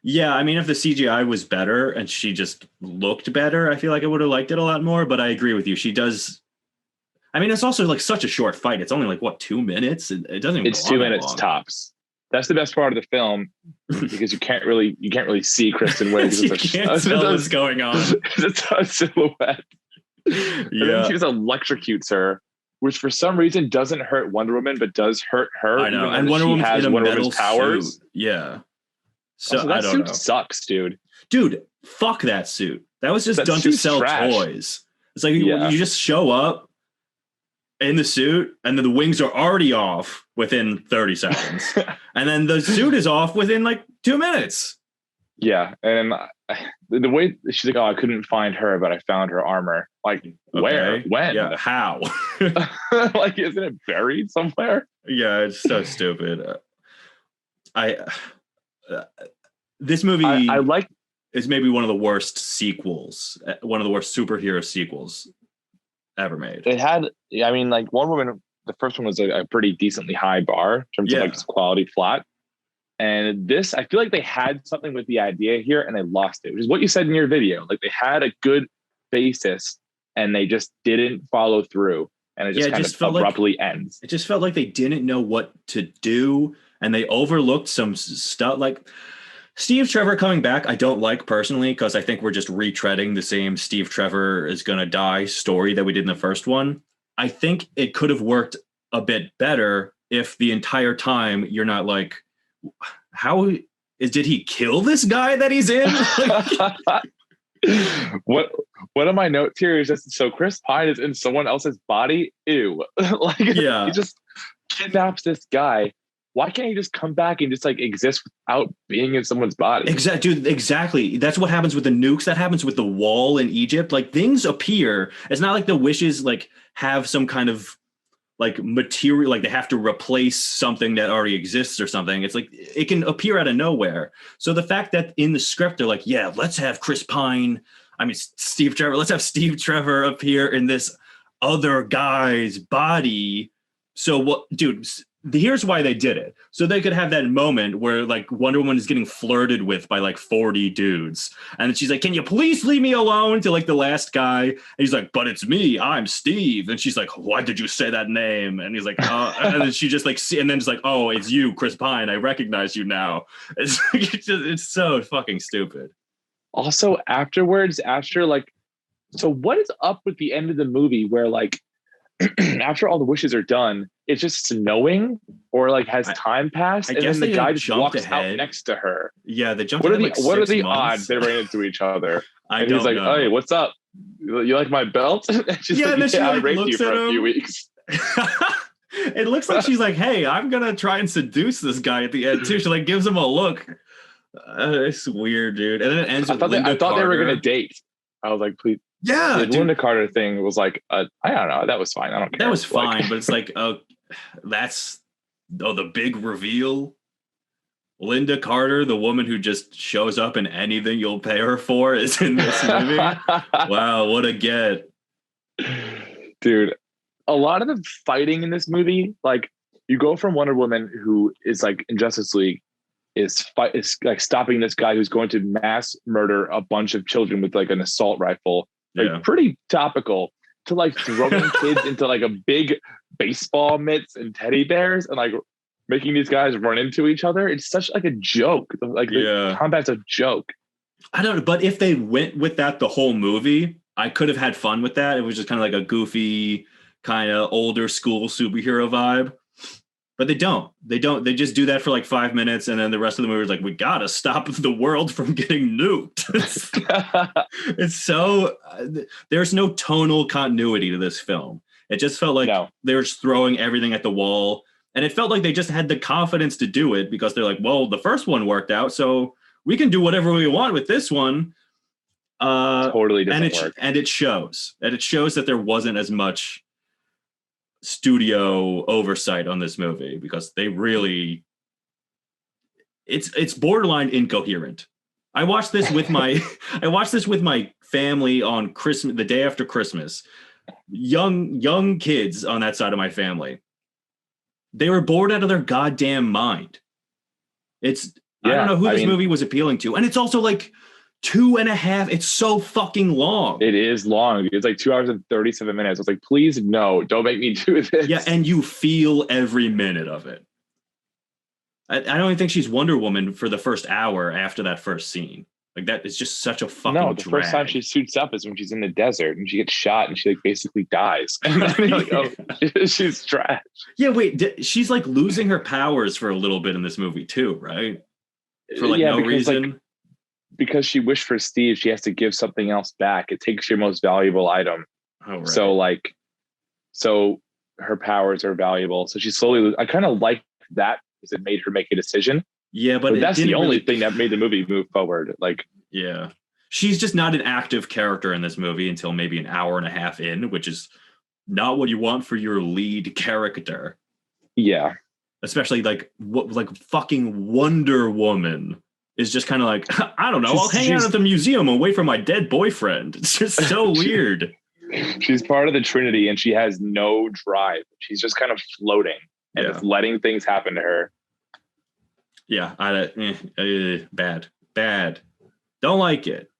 Speaker 1: Yeah, I mean, if the CGI was better and she just looked better, I feel like I would have liked it a lot more. But I agree with you. She does. I mean, it's also like such a short fight. It's only like, what, 2 minutes? It doesn't even.
Speaker 2: It's 2 minutes tops. That's the best part of the film because you can't really see Kristen Wiig.
Speaker 1: You can't tell what's going on.
Speaker 2: It's a silhouette. Yeah. And then she just electrocutes her, which for some reason doesn't hurt Wonder Woman, but does hurt her.
Speaker 1: I know. And Wonder Woman has Wonder Woman's powers. Suit. Yeah.
Speaker 2: So that suit sucks, dude.
Speaker 1: Dude, fuck that suit. That was just done to sell toys. It's like you just show up in the suit, and then the wings are already off within 30 seconds. And then the suit is off within like 2 minutes.
Speaker 2: Yeah. And the way she's like, oh, I couldn't find her, but I found her armor. Like, where?
Speaker 1: Okay.
Speaker 2: When?
Speaker 1: Yeah, how?
Speaker 2: Like, isn't it buried somewhere?
Speaker 1: Yeah, it's so stupid. I This movie
Speaker 2: I like
Speaker 1: is maybe one of the worst sequels, one of the worst superhero sequels ever made.
Speaker 2: it. Had, I mean, like Wonder Woman, the first one was a pretty decently high bar in terms of like quality plot. And this, I feel like they had something with the idea here and they lost it, which is what you said in your video. Like they had a good basis and they just didn't follow through. And it just kind of abruptly ends.
Speaker 1: It just felt like they didn't know what to do and they overlooked some stuff. Like Steve Trevor coming back, I don't like personally because I think we're just retreading the same Steve Trevor is going to die story that we did in the first one. I think it could have worked a bit better if the entire time you're not like, did he kill this guy that he's in?
Speaker 2: One of my notes here is just so Chris Pine is in someone else's body. Ew. Like,
Speaker 1: yeah,
Speaker 2: he just kidnaps this guy. Why can't he just come back and just like exist without being in someone's body?
Speaker 1: Exactly. That's what happens with the nukes. That happens with the wall in Egypt. Like things appear. It's not like the wishes like have some kind of like material, like they have to replace something that already exists or something. It's like it can appear out of nowhere. So the fact that in the script they're like, yeah, let's have Steve Trevor, let's have Steve Trevor appear in this other guy's body. So what, dude, here's why they did it. So they could have that moment where like Wonder Woman is getting flirted with by like 40 dudes. And then she's like, can you please leave me alone, to like the last guy. And he's like, but it's me, I'm Steve. And she's like, why did you say that name? And he's like, and then she just like, and then it's like, oh, it's you, Chris Pine. I recognize you now. It's so fucking stupid.
Speaker 2: Also afterwards, so what is up with the end of the movie where like, after all the wishes are done, it's just snowing or like has time passed, and then the guy just walks out next to her.
Speaker 1: Yeah, they jumped.
Speaker 2: What are the odds they ran into each other? And he's like, "Hey, what's up? You like my belt?" And she's like, and I raped you for a few weeks.
Speaker 1: It looks like she's like, "Hey, I'm gonna try and seduce this guy at the end too." She like gives him a look. It's weird, dude. And then it ends. I thought
Speaker 2: they were gonna date. I was like, please.
Speaker 1: Yeah,
Speaker 2: the Linda Carter thing was like, I don't know. That was fine. I don't care.
Speaker 1: That was fine, but it's like, the big reveal. Linda Carter, the woman who just shows up in anything you'll pay her for, is in this movie. Wow, what a get.
Speaker 2: Dude, a lot of the fighting in this movie, like you go from Wonder Woman, who is like in Justice League, is like stopping this guy who's going to mass murder a bunch of children with like an assault rifle. Like pretty topical, to like throwing kids into like a big baseball mitts and teddy bears and like making these guys run into each other. It's such like a joke. Like the combat's a joke.
Speaker 1: I don't know, but if they went with that the whole movie, I could have had fun with that. It was just kind of like a goofy, kind of older school superhero vibe. But they don't. They just do that for like 5 minutes, and then the rest of the movie is like, we gotta stop the world from getting nuked. It's so there's no tonal continuity to this film. It just felt like they were just throwing everything at the wall, and it felt like they just had the confidence to do it because they're like, well, the first one worked out, so we can do whatever we want with this one.
Speaker 2: Totally doesn't work,
Speaker 1: and it shows. And it shows that there wasn't as much studio oversight on this movie because they really it's borderline incoherent. I watched this with my family on Christmas, the day after Christmas. Young kids on that side of my family. They were bored out of their goddamn mind. I don't know who this movie was appealing to. And it's also like 2.5. It's so fucking long.
Speaker 2: It is long. It's like 2 hours and 37 minutes. I was like, please, no, don't make me do this.
Speaker 1: Yeah, and you feel every minute of it. I don't even think she's Wonder Woman for the first hour after that first scene. Like that is just such a fucking drag.
Speaker 2: First time she suits up is when she's in the desert and she gets shot and she like basically dies. And then you're like, oh, she's trash.
Speaker 1: Yeah, wait, she's like losing her powers for a little bit in this movie too, right? For like no reason.
Speaker 2: Like, because she wished for Steve, she has to give something else back. It takes your most valuable item.
Speaker 1: Oh, right.
Speaker 2: So her powers are valuable. So she slowly, I kind of like that because it made her make a decision.
Speaker 1: Yeah, but
Speaker 2: that's the only thing that made the movie move forward. Like,
Speaker 1: Yeah. She's just not an active character in this movie until maybe an hour and a half in, which is not what you want for your lead character.
Speaker 2: Yeah.
Speaker 1: Especially like fucking Wonder Woman is just kind of like, I don't know, I'll hang out at the museum and wait for my dead boyfriend. It's just so weird.
Speaker 2: She's part of the Trinity and she has no drive. She's just kind of floating and just letting things happen to her.
Speaker 1: Yeah, bad. Don't like it.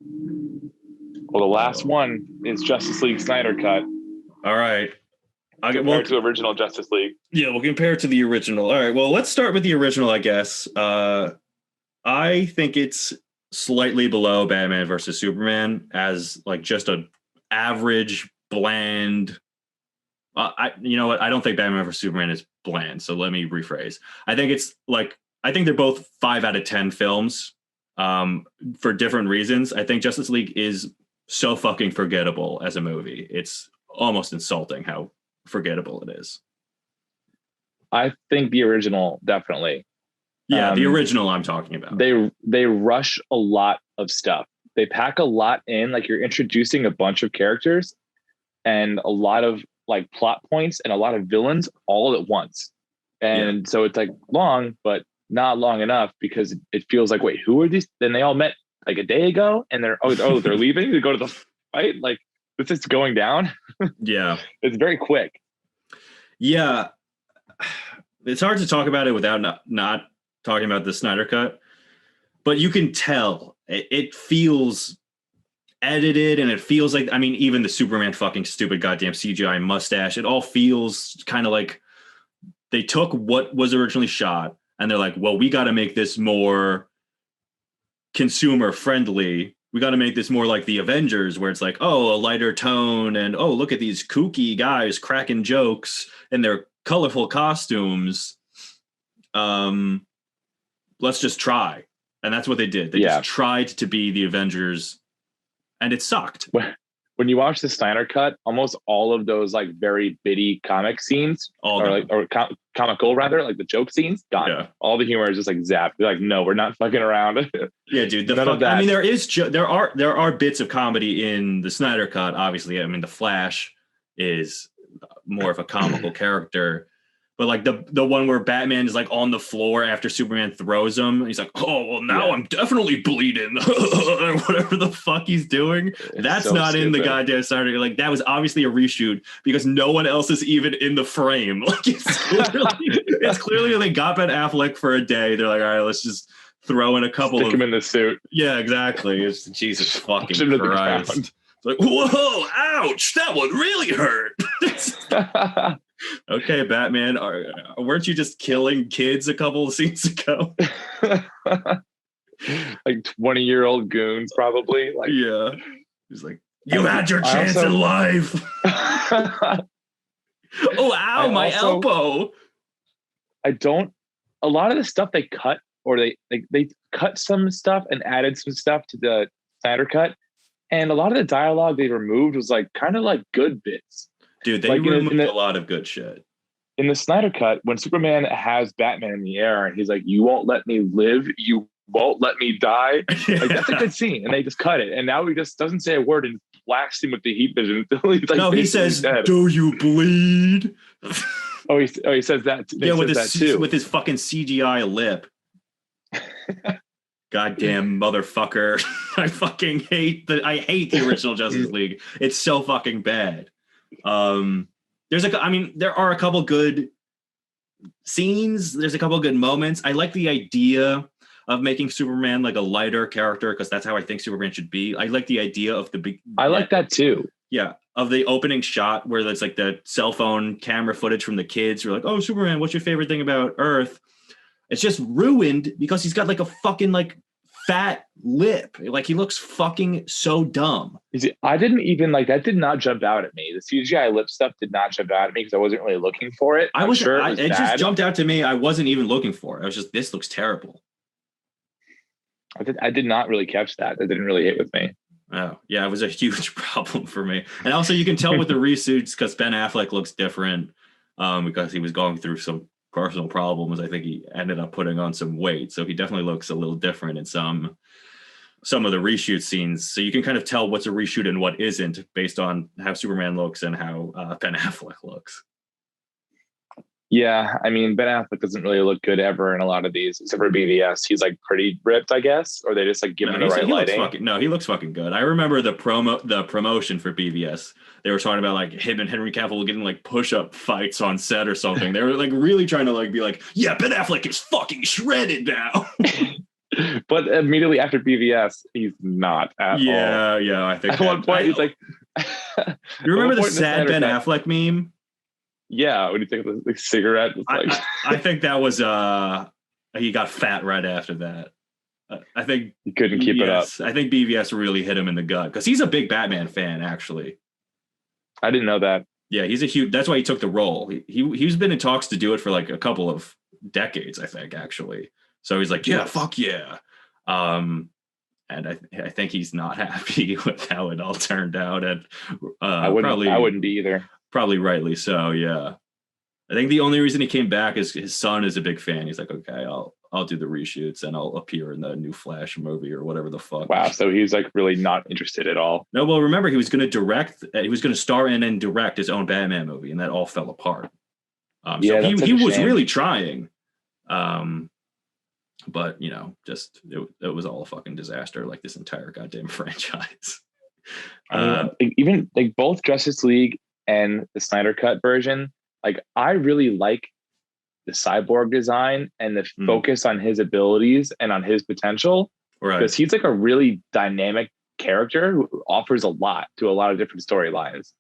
Speaker 2: Well, the last one is Justice League Snyder Cut.
Speaker 1: All right.
Speaker 2: Compared to original Justice League.
Speaker 1: Yeah, we'll compare it to the original. All right, well, let's start with the original, I guess. I think it's slightly below Batman versus Superman as like just a average, bland. You know what? I don't think Batman versus Superman is bland. So let me rephrase. I think they're both 5 out of 10 films for different reasons. I think Justice League is so fucking forgettable as a movie. It's almost insulting how forgettable it is.
Speaker 2: I think the original, definitely.
Speaker 1: Yeah, the original I'm talking about.
Speaker 2: They rush a lot of stuff. They pack a lot in, like you're introducing a bunch of characters and a lot of like plot points and a lot of villains all at once. And so it's like long, but not long enough because it feels like, wait, who are these? Then they all met like a day ago and they're leaving to go to the fight. Like this is going down.
Speaker 1: Yeah.
Speaker 2: It's very quick.
Speaker 1: Yeah. It's hard to talk about it without not talking about the Snyder Cut, but you can tell it feels edited and it feels like, I mean, even the Superman fucking stupid goddamn CGI mustache, it all feels kind of like they took what was originally shot and they're like, well, we got to make this more consumer friendly. We got to make this more like the Avengers where it's like, oh, a lighter tone and, oh, look at these kooky guys cracking jokes in their colorful costumes. Let's just try. And that's what they did. They just tried to be the Avengers and it sucked.
Speaker 2: When you watch the Snyder Cut, almost all of those like very bitty comic scenes comical rather, like the joke scenes, gone. Yeah. All the humor is just like zapped. They're like, no, we're not fucking around.
Speaker 1: Yeah, dude. I mean, there are bits of comedy in the Snyder Cut. Obviously, I mean, the Flash is more of a comical character. But like the one where Batman is like on the floor after Superman throws him. He's like, oh, well, now I'm definitely bleeding. Or whatever the fuck he's doing. That's so not stupid. In the goddamn Snyder. Like that was obviously a reshoot because no one else is even in the frame. Like it's clearly they got Ben Affleck for a day. They're like, all right, let's just throw in a couple
Speaker 2: Stick him in the suit.
Speaker 1: Yeah, exactly. It's Jesus fucking Christ. It's like, whoa, ouch, that one really hurt. Okay, Batman, weren't you just killing kids a couple of scenes ago?
Speaker 2: Like 20-year-old goons, probably. Like,
Speaker 1: yeah. He's like, you had your chance in life. Oh, ow, my elbow.
Speaker 2: A lot of the stuff they cut, or they cut some stuff and added some stuff to the Snyder Cut. And a lot of the dialogue they removed was like kind of like good bits.
Speaker 1: Dude, they removed a lot of good shit.
Speaker 2: In the Snyder Cut, when Superman has Batman in the air and he's like, you won't let me live, you won't let me die. Yeah. Like, that's a good scene. And they just cut it. And now he just doesn't say a word and blasts him with the heat vision. He's like,
Speaker 1: no, he says, do you bleed?
Speaker 2: He says that.
Speaker 1: Yeah, with his fucking CGI lip. Goddamn motherfucker. I hate the original Justice League. It's so fucking bad. There are a couple good scenes. There's a couple good moments. I like the idea of making Superman like a lighter character because that's how I think Superman should be. I like the idea of the big.
Speaker 2: I like that too.
Speaker 1: Yeah, of the opening shot where there's like the cell phone camera footage from the kids. You're like, oh, Superman, what's your favorite thing about Earth? It's just ruined because he's got like a fucking like fat lip. Like he looks fucking so dumb.
Speaker 2: I didn't even like that. Did not jump out at me. The CGI lip stuff did not jump out at me because I wasn't really looking for it.
Speaker 1: It just jumped out to me. I wasn't even looking for it. I was just, this looks terrible.
Speaker 2: I did not really catch that. It didn't really hit with me.
Speaker 1: Oh yeah, it was a huge problem for me. And also you can tell with the reshoots because Ben Affleck looks different because he was going through some personal problems. I think he ended up putting on some weight, so he definitely looks a little different in some some of the reshoot scenes, so you can kind of tell what's a reshoot and what isn't based on how Superman looks and how Ben Affleck looks.
Speaker 2: Yeah, I mean, Ben Affleck doesn't really look good ever in a lot of these, except for BVS. He's like pretty ripped, I guess, or they just like give him the right lighting.
Speaker 1: He looks fucking good. I remember the promotion for BVS. They were talking about like him and Henry Cavill getting like push-up fights on set or something. They were like really trying to like be like, yeah, Ben Affleck is fucking shredded now.
Speaker 2: But immediately after BVS, he's not at all.
Speaker 1: Yeah. I think
Speaker 2: at one point he's like,
Speaker 1: you remember the sad Ben Affleck meme?
Speaker 2: Yeah, when you take the cigarette, it's like
Speaker 1: I think that was he got fat right after that. I think
Speaker 2: he couldn't keep it up.
Speaker 1: I think BVS really hit him in the gut because he's a big Batman fan. Actually,
Speaker 2: I didn't know that.
Speaker 1: Yeah, he's a huge. That's why he took the role. He's been in talks to do it for like a couple of decades, I think. Actually, so he's like, yeah, fuck yeah. And I think he's not happy with how it all turned out. And
Speaker 2: I wouldn't be either.
Speaker 1: Probably rightly so, yeah. I think the only reason he came back is his son is a big fan. He's like, okay, I'll do the reshoots and I'll appear in the new Flash movie or whatever the fuck.
Speaker 2: Wow, so he's like really not interested at all.
Speaker 1: No, well, remember he was going to direct, he was going to star in and direct his own Batman movie, and that all fell apart. So he was really trying, but you know, just it was all a fucking disaster, like this entire goddamn franchise.
Speaker 2: I mean, even like both Justice League and the Snyder Cut version, like I really like the Cyborg design and the focus on his abilities and on his potential, right? Because he's like a really dynamic character who offers a lot to a lot of different storylines.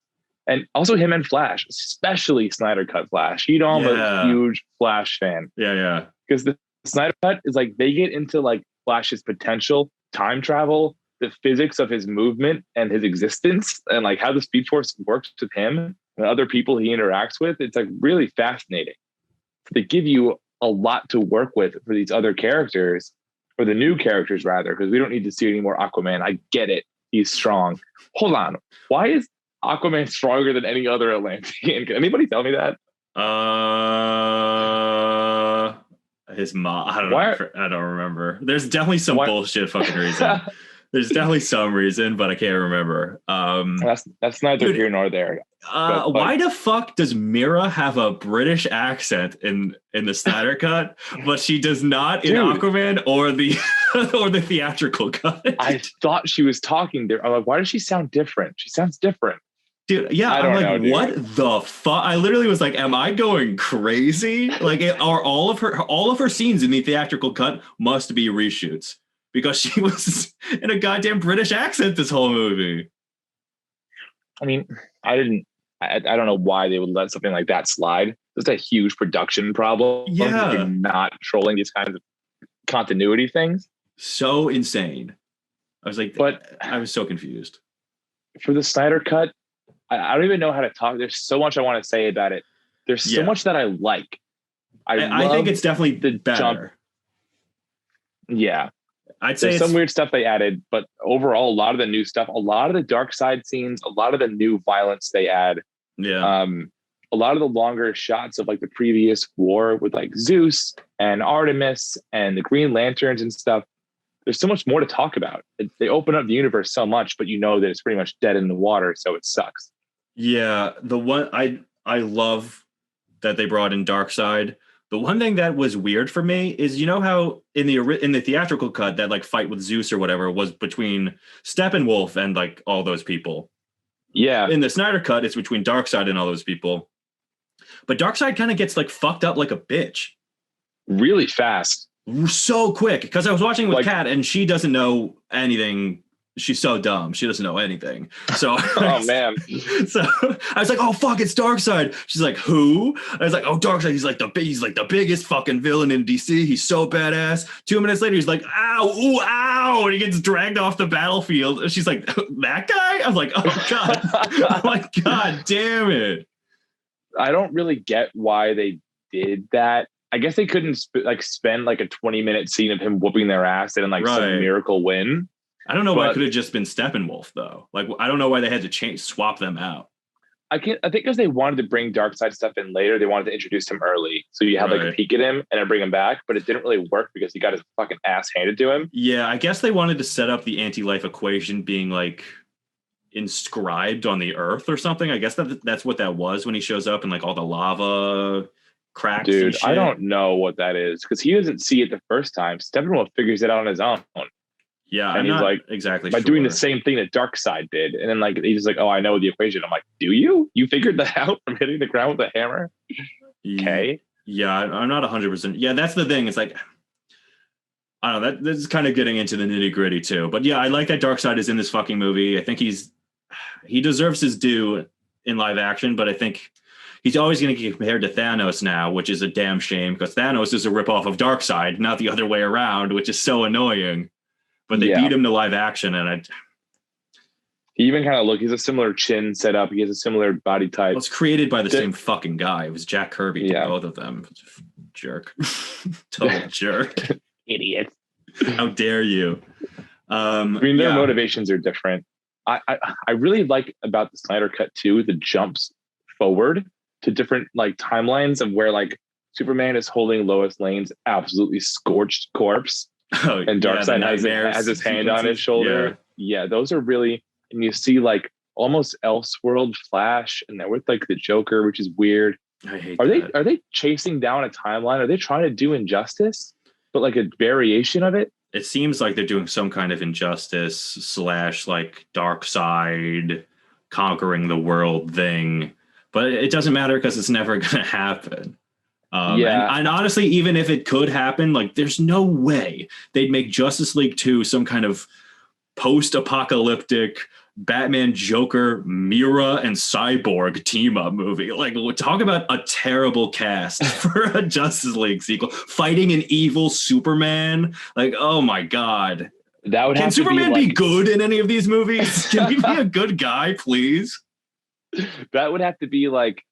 Speaker 2: And also him and Flash, especially Snyder Cut Flash. You know, I'm a huge Flash fan.
Speaker 1: Yeah.
Speaker 2: Because the Snyder Cut is like they get into like Flash's potential, time travel, the physics of his movement and his existence, and like how the Speed Force works with him and other people he interacts with. It's like really fascinating. They give you a lot to work with for these other characters, or the new characters rather, because we don't need to see any more Aquaman. I get it. He's strong. Hold on. Why is Aquaman stronger than any other Atlantean? Can anybody tell me that?
Speaker 1: His mom. I don't know. I don't remember. There's definitely some bullshit fucking reason. There's definitely some reason, but I can't remember.
Speaker 2: That's neither here nor there.
Speaker 1: Why the fuck does Mira have a British accent in the Snyder Cut, but she does not in Aquaman or the theatrical cut?
Speaker 2: I thought she was talking there. I'm like, why does she sound different? She sounds different.
Speaker 1: Dude, yeah, I'm like, what the fuck? I literally was like, am I going crazy? Like, are all of her scenes in the theatrical cut must be reshoots? Because she was in a goddamn British accent this whole movie.
Speaker 2: I mean, I don't know why they would let something like that slide. It's a huge production problem.
Speaker 1: Yeah.
Speaker 2: You're not trolling these kinds of continuity things.
Speaker 1: So insane. I was like, but I was so confused.
Speaker 2: For the Snyder Cut, I don't even know how to talk. There's so much I want to say about it. There's so much that I like. I
Speaker 1: think it's definitely the better.
Speaker 2: Jump. Yeah.
Speaker 1: I'd say
Speaker 2: there's some weird stuff they added, but overall, a lot of the new stuff, a lot of the dark side scenes, a lot of the new violence they add.
Speaker 1: Yeah.
Speaker 2: A lot of the longer shots of like the previous war with like Zeus and Artemis and the Green Lanterns and stuff. There's so much more to talk about. They open up the universe so much, but you know that it's pretty much dead in the water, so it sucks.
Speaker 1: Yeah. The one I love that they brought in Darkseid. The one thing that was weird for me is, you know how in the theatrical cut that like fight with Zeus or whatever was between Steppenwolf and like all those people.
Speaker 2: Yeah.
Speaker 1: In the Snyder cut, it's between Darkseid and all those people. But Darkseid kind of gets like fucked up like a bitch.
Speaker 2: Really fast.
Speaker 1: So quick. Because I was watching with Kat and she doesn't know anything. She's so dumb. She doesn't know anything. So,
Speaker 2: oh man.
Speaker 1: So I was like, "Oh fuck, it's Darkseid." She's like, "Who?" I was like, "Oh, Darkseid. He's like the biggest fucking villain in DC. He's so badass." 2 minutes later, he's like, "Ow, ooh, ow," and he gets dragged off the battlefield. And she's like, "That guy?" I was like, "Oh god, I'm like, god damn it."
Speaker 2: I don't really get why they did that. I guess they couldn't spend like a 20-minute scene of him whooping their ass and like some miracle win.
Speaker 1: I don't know why it could have just been Steppenwolf though. Like, I don't know why they had to swap them out.
Speaker 2: I think because they wanted to bring Darkseid stuff in later, they wanted to introduce him early, so you had like a peek at him and then bring him back. But it didn't really work because he got his fucking ass handed to him.
Speaker 1: Yeah, I guess they wanted to set up the anti-life equation being like inscribed on the earth or something. I guess that's what that was when he shows up and like all the lava cracks.
Speaker 2: Dude, I don't know what that is because he doesn't see it the first time. Steppenwolf figures it out on his own.
Speaker 1: Yeah,
Speaker 2: and
Speaker 1: I'm
Speaker 2: he's
Speaker 1: not
Speaker 2: like
Speaker 1: exactly
Speaker 2: by doing the same thing that Darkseid did, and then like he's like, "Oh, I know the equation." I'm like, "Do you? You figured that out from hitting the ground with a hammer?" Okay.
Speaker 1: Yeah, I'm not 100%. Yeah, that's the thing. It's like I don't know. This is kind of getting into the nitty gritty too. But yeah, I like that Darkseid is in this fucking movie. I think he deserves his due in live action, but I think he's always going to get compared to Thanos now, which is a damn shame because Thanos is a ripoff of Darkseid, not the other way around, which is so annoying. But they beat him to live action, and
Speaker 2: he even kind of he's a similar chin setup. He has a similar body type.
Speaker 1: Well, it's created by the same fucking guy. It was Jack Kirby, both of them. Jerk. Total jerk.
Speaker 2: Idiot.
Speaker 1: How dare you?
Speaker 2: I mean, their motivations are different. I really like about the Snyder Cut too, the jumps forward to different like timelines of where like Superman is holding Lois Lane's absolutely scorched corpse.
Speaker 1: Oh,
Speaker 2: and Darkseid has his hand on his shoulder. Yeah, those are really, and you see like almost Elseworld Flash, and they're with like the Joker, which is weird.
Speaker 1: I hate
Speaker 2: that. Are they chasing down a timeline? Are they trying to do Injustice, but like a variation of it?
Speaker 1: It seems like they're doing some kind of Injustice / like Darkseid conquering the world thing, but it doesn't matter because it's never going to happen. And honestly, even if it could happen, like there's no way they'd make Justice League 2 some kind of post-apocalyptic Batman, Joker, Mira, and Cyborg team-up movie. Like, talk about a terrible cast for a Justice League sequel. Fighting an evil Superman. Like, oh my God.
Speaker 2: That would
Speaker 1: Can Superman be good in any of these movies? Can he be a good guy, please?
Speaker 2: That would have to be like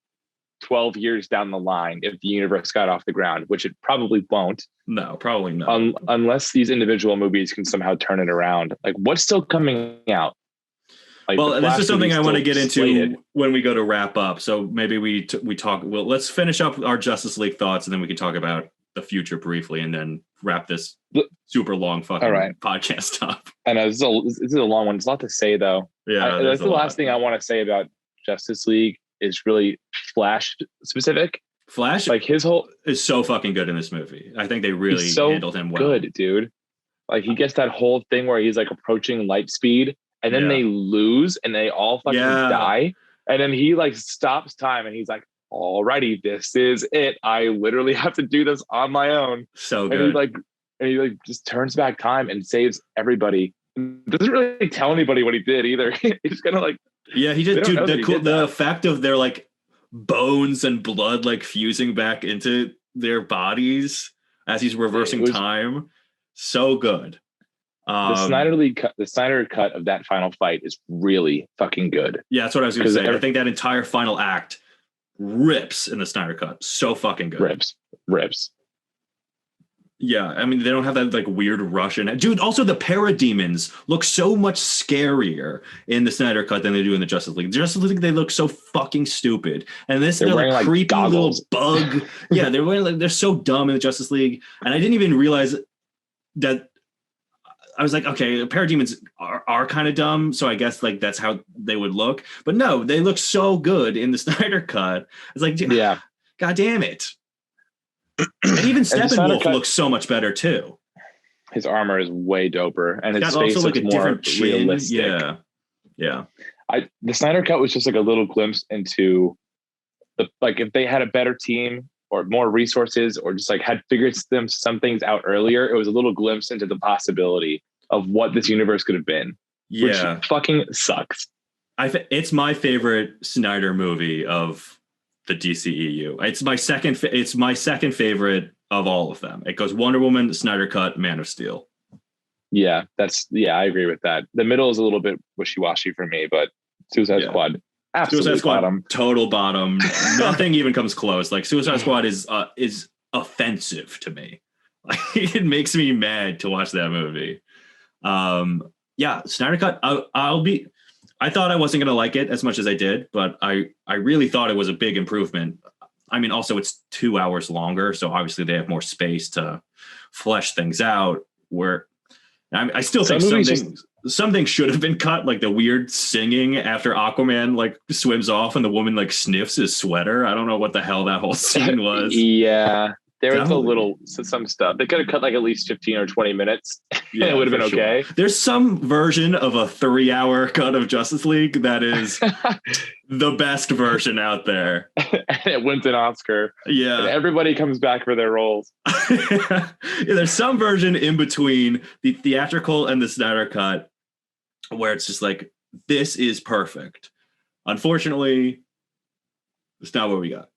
Speaker 2: 12 years down the line if the universe got off the ground, which it probably won't.
Speaker 1: No, probably not.
Speaker 2: Unless these individual movies can somehow turn it around. Like, what's still coming out? Like,
Speaker 1: well, this is something I want to get into when we go to wrap up. So maybe we talk. Well, let's finish up our Justice League thoughts, and then we can talk about the future briefly, and then wrap this super long fucking podcast up.
Speaker 2: I know this is a long one. There's a lot to say, though.
Speaker 1: Yeah,
Speaker 2: that's the last thing I want to say about Justice League. Is really Flash specific.
Speaker 1: Flash,
Speaker 2: like his whole
Speaker 1: is so fucking good in this movie. I think they really handled him well.
Speaker 2: Good, dude. Like he gets that whole thing where he's like approaching light speed, and then they lose, and they all fucking die, and then he like stops time, and he's like, "Alrighty, this is it. I literally have to do this on my own."
Speaker 1: So good.
Speaker 2: And he just turns back time and saves everybody. Doesn't really tell anybody what he did either. He's kind of like.
Speaker 1: Yeah, he just the effect of their like bones and blood like fusing back into their bodies as he's reversing time. So good.
Speaker 2: The Snyder cut of that final fight is really fucking good.
Speaker 1: Yeah, that's what I was going to say. I think that entire final act rips in the Snyder cut. So fucking good.
Speaker 2: Rips.
Speaker 1: Yeah, I mean, they don't have that like weird Russian. Dude, also the parademons look so much scarier in the Snyder Cut than they do in the Justice League. Justice League, they look so fucking stupid. And they're like creepy goggles. Little bug. Yeah, they're so dumb in the Justice League. And I didn't even realize that. I was like, okay, parademons are kind of dumb, so I guess like that's how they would look. But no, they look so good in the Snyder Cut. It's like, yeah, God damn it. And even Steppenwolf looks so much better too.
Speaker 2: His armor is way doper, and his face looks more realistic.
Speaker 1: Yeah.
Speaker 2: The Snyder Cut was just like a little glimpse into if they had a better team or more resources, or just like had figured some things out earlier. It was a little glimpse into the possibility of what this universe could have been.
Speaker 1: Yeah,
Speaker 2: which fucking sucks.
Speaker 1: It's my favorite Snyder movie of the DCEU. It's my second favorite of all of them. It goes Wonder Woman, Snyder Cut, Man of Steel.
Speaker 2: Yeah, I agree with that. The middle is a little bit wishy-washy for me, but Suicide Squad, absolutely
Speaker 1: Suicide Squad,
Speaker 2: bottom.
Speaker 1: Total bottom. Nothing even comes close. Like Suicide Squad is offensive to me. Like, it makes me mad to watch that movie. Snyder Cut. I thought I wasn't going to like it as much as I did, but I really thought it was a big improvement. I mean, also it's 2 hours longer, so obviously they have more space to flesh things out. Where I still think something should have been cut, like the weird singing after Aquaman like swims off and the woman like sniffs his sweater. I don't know what the hell that whole scene was.
Speaker 2: Yeah. There was some stuff. They could have cut like at least 15 or 20 minutes. Yeah, it would have been okay.
Speaker 1: Sure. There's some version of a 3-hour cut of Justice League that is the best version out there.
Speaker 2: And it wins an Oscar.
Speaker 1: Yeah.
Speaker 2: And everybody comes back for their roles.
Speaker 1: Yeah, there's some version in between the theatrical and the Snyder Cut where it's just like, this is perfect. Unfortunately, it's not what we got.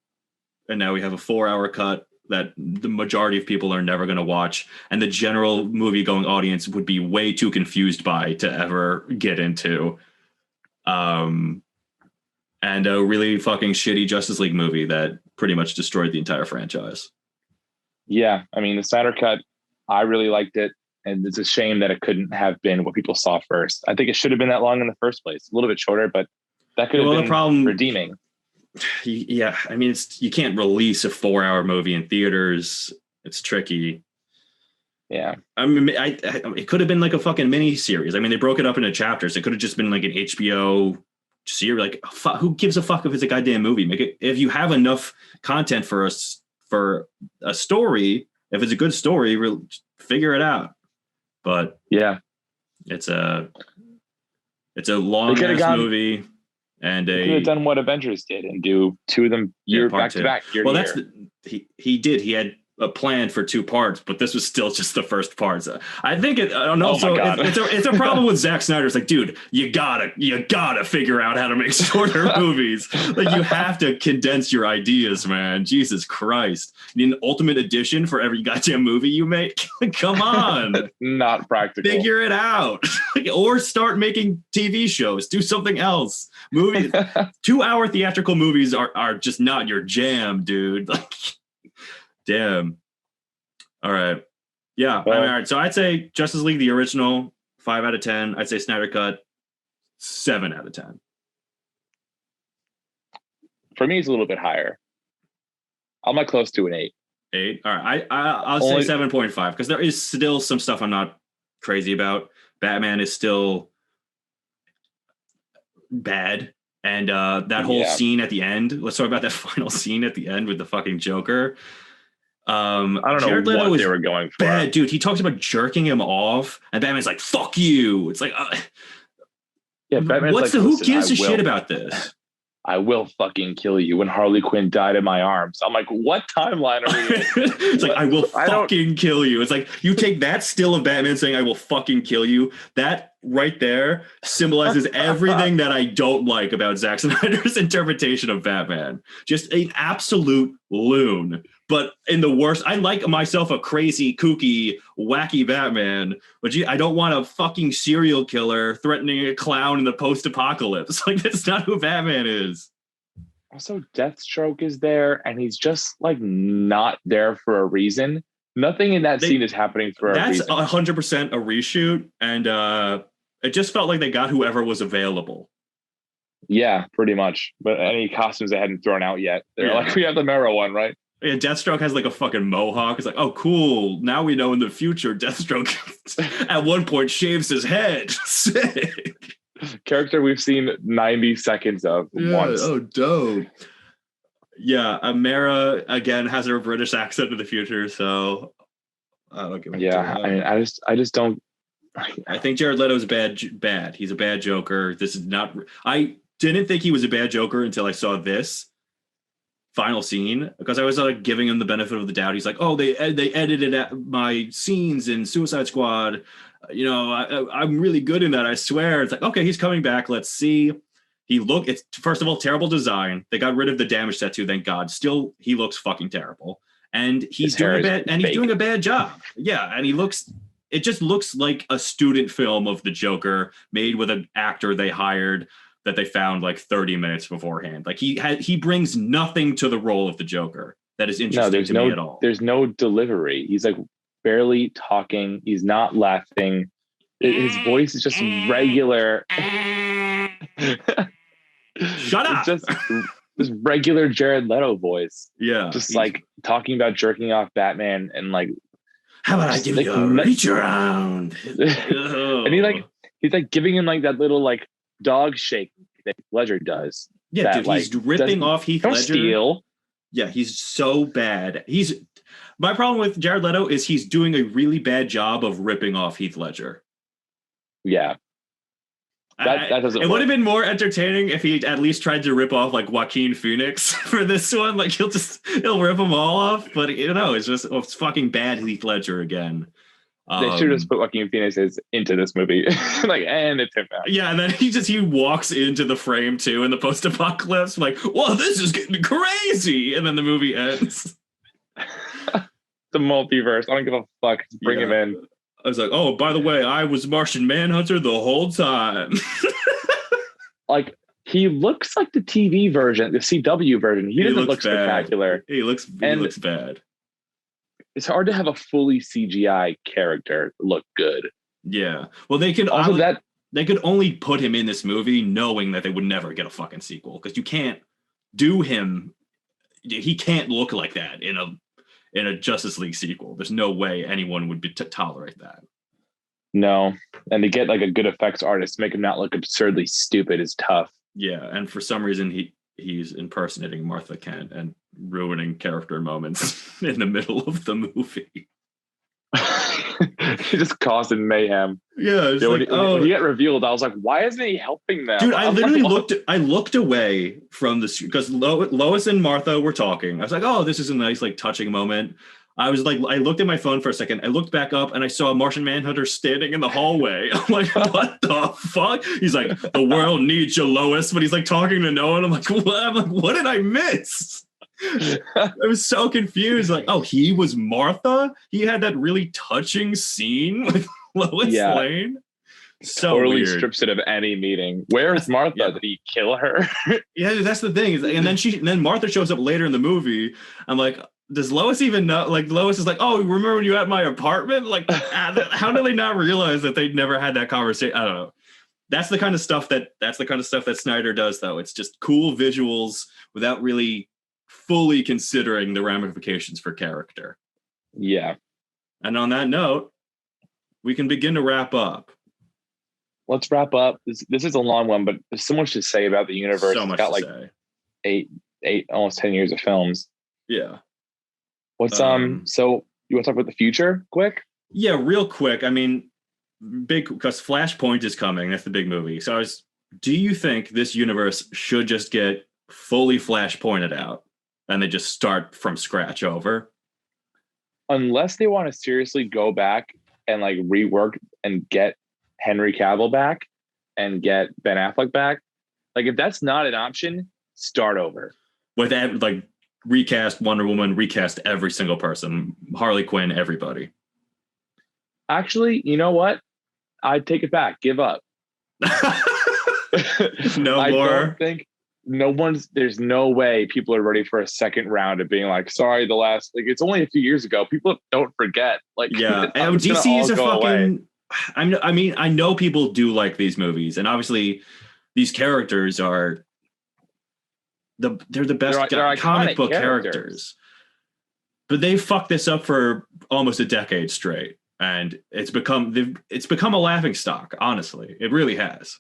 Speaker 1: And now we have a 4-hour cut that the majority of people are never going to watch, and the general movie-going audience would be way too confused by to ever get into. And a really fucking shitty Justice League movie that pretty much destroyed the entire franchise.
Speaker 2: Yeah, I mean, the Snyder Cut, I really liked it, and it's a shame that it couldn't have been what people saw first. I think it should have been that long in the first place. A little bit shorter, but that could have been redeeming.
Speaker 1: Yeah, I mean, you can't release a 4-hour movie in theaters. It's tricky.
Speaker 2: Yeah,
Speaker 1: I mean, it could have been like a fucking mini series. I mean, they broke it up into chapters. It could have just been like an HBO series. Like, who gives a fuck if it's a goddamn movie? Make it if you have enough content for a story. If it's a good story, figure it out. But
Speaker 2: yeah,
Speaker 1: it's a long ass movie. And they
Speaker 2: could have done what Avengers did and do 2 of them back to back.
Speaker 1: He did. He had a plan for 2 parts, but this was still just the first part. So I think it. I don't know. So it's a problem with Zack Snyder. It's like, dude, you gotta figure out how to make shorter movies. Like, you have to condense your ideas, man. Jesus Christ! You need an ultimate edition for every goddamn movie you make. Come on,
Speaker 2: not practical.
Speaker 1: Figure it out, or start making TV shows. Do something else. Movies, 2-hour theatrical movies are just not your jam, dude. Like. Damn. All right. Yeah. Well, all right. So I'd say Justice League, the original, 5 out of 10. I'd say Snyder Cut, 7 out of 10.
Speaker 2: For me, it's a little bit higher. I'm like close to an 8.
Speaker 1: 8. All right. I'll say 7.5 because there is still some stuff I'm not crazy about. Batman is still bad. And that whole scene at the end. Let's talk about that final scene at the end with the fucking Joker.
Speaker 2: I don't know what they were going for.
Speaker 1: Bad, dude. He talks about jerking him off, and Batman's like, "Fuck you." It's like,
Speaker 2: yeah, Batman's
Speaker 1: who gives a shit about this?
Speaker 2: I will fucking kill you. When Harley Quinn died in my arms, I'm like, what timeline are we in?
Speaker 1: It's like, I will fucking kill you. It's like, you take that still of Batman saying, "I will fucking kill you." That right there symbolizes everything that I don't like about Zack Snyder's interpretation of Batman. Just an absolute loon. But in the worst, I like myself a crazy, kooky, wacky Batman, but I don't want a fucking serial killer threatening a clown in the post-apocalypse. Like, that's not who Batman is.
Speaker 2: Also, Deathstroke is there, and he's just like not there for a reason. Nothing in that scene is happening for a reason.
Speaker 1: That's 100% a reshoot, and it just felt like they got whoever was available.
Speaker 2: Yeah, pretty much. But any costumes they hadn't thrown out yet, they're like, we have the Mero one, right?
Speaker 1: Yeah, Deathstroke has like a fucking mohawk. It's like, oh, cool. Now we know in the future Deathstroke at one point shaves his head. Sick.
Speaker 2: Character we've seen 90 seconds of once.
Speaker 1: Oh, dope. Yeah, Mera, again, has her British accent in the future, so I don't give a
Speaker 2: I mean, I just don't.
Speaker 1: I think Jared Leto's bad. He's a bad Joker. This is not. I didn't think he was a bad Joker until I saw this final scene, because I was like giving him the benefit of the doubt. He's like, oh, they edited my scenes in Suicide Squad. You know, I'm really good in that, I swear. It's like, okay, he's coming back. Let's see. It's first of all, terrible design. They got rid of the damage tattoo, thank God. Still, he looks fucking terrible. And he's doing a bad job. Yeah, and it just looks like a student film of the Joker made with an actor they hired that they found like 30 minutes beforehand. Like, he brings nothing to the role of the Joker that is interesting to me at all.
Speaker 2: There's no delivery. He's like barely talking. He's not laughing. His voice is just regular.
Speaker 1: shut up.
Speaker 2: It's just regular Jared Leto voice.
Speaker 1: Yeah.
Speaker 2: Just like talking about jerking off Batman and like,
Speaker 1: how about I give you a reach around?
Speaker 2: And he's like giving him like that little like dog shake that Ledger does.
Speaker 1: Yeah,
Speaker 2: that,
Speaker 1: dude,
Speaker 2: like,
Speaker 1: he's ripping off Heath Ledger.
Speaker 2: Steal.
Speaker 1: Yeah, he's so bad. My problem with Jared Leto is he's doing a really bad job of ripping off Heath Ledger.
Speaker 2: Yeah. That doesn't.
Speaker 1: It would have been more entertaining if he at least tried to rip off like Joaquin Phoenix for this one. Like he'll rip them all off, but it's fucking bad Heath Ledger again.
Speaker 2: They should just put Joaquin Phoenix into this movie, like, and it's him out.
Speaker 1: Yeah, and then he walks into the frame too in the post-apocalypse, like, "Well, this is getting crazy," and then the movie ends.
Speaker 2: The multiverse. I don't give a fuck. Bring him in.
Speaker 1: I was like, "Oh, by the way, I was Martian Manhunter the whole time."
Speaker 2: Like he looks like the TV version, the CW version. He doesn't look spectacular.
Speaker 1: He looks bad.
Speaker 2: It's hard to have a fully CGI character look good.
Speaker 1: Yeah. Well, they could only put him in this movie knowing that they would never get a fucking sequel, because you can't do him. He can't look like that in a Justice League sequel. There's no way anyone would tolerate that. No.
Speaker 2: And to get like a good effects artist, make him not look absurdly stupid is tough.
Speaker 1: Yeah. And for some reason he's impersonating Martha Kent and ruining character moments in the middle of the movie.
Speaker 2: He just causing mayhem.
Speaker 1: Yeah,
Speaker 2: when he got revealed, I was like, "Why isn't he helping them?"
Speaker 1: Dude, I literally looked away from this because Lois and Martha were talking. I was like, "Oh, this is a nice like touching moment." I was like, I looked at my phone for a second. I looked back up and I saw Martian Manhunter standing in the hallway. I'm like, "What the fuck?" He's like, "The world needs you, Lois," but he's like talking to no one. I'm like, "What?" I'm like, "What did I miss?" I was so confused. Like, oh, he was Martha? He had that really touching scene with Lois Lane? So
Speaker 2: totally
Speaker 1: weird.
Speaker 2: Strips it of any meeting. Where is Martha? Yeah. Did he kill her?
Speaker 1: Yeah, that's the thing. And then Martha shows up later in the movie. I'm like, does Lois even know? Like, Lois is like, "Oh, remember when you were at my apartment?" Like, how do they not realize that they never had that conversation? I don't know. That's the kind of stuff that Snyder does, though. It's just cool visuals without really fully considering the ramifications for character.
Speaker 2: Yeah.
Speaker 1: And on that note, we can begin to wrap up.
Speaker 2: Let's wrap up. This is a long one, but there's so much to say about the universe.
Speaker 1: So much
Speaker 2: got like
Speaker 1: say.
Speaker 2: eight, almost 10 years of films.
Speaker 1: Yeah.
Speaker 2: What's so you want to talk about the future quick?
Speaker 1: Yeah, real quick. I mean, because Flashpoint is coming. That's the big movie. So do you think this universe should just get fully Flashpointed out and they just start from scratch over?
Speaker 2: Unless they want to seriously go back and like rework and get Henry Cavill back and get Ben Affleck back. Like, if that's not an option, start over.
Speaker 1: With that, like, recast Wonder Woman, recast every single person, Harley Quinn, everybody.
Speaker 2: Actually, you know what? I'd take it back. Give up.
Speaker 1: No
Speaker 2: I
Speaker 1: more.
Speaker 2: Don't think there's no way people are ready for a second round of being like, sorry, it's only a few years ago. People don't forget. Like,
Speaker 1: yeah, DC's a fucking. I mean, I know people do like these movies, and obviously, these characters are they're the best
Speaker 2: they're
Speaker 1: comic book characters. But they fucked this up for almost a decade straight, and it's become a laughing stock. Honestly, it really has.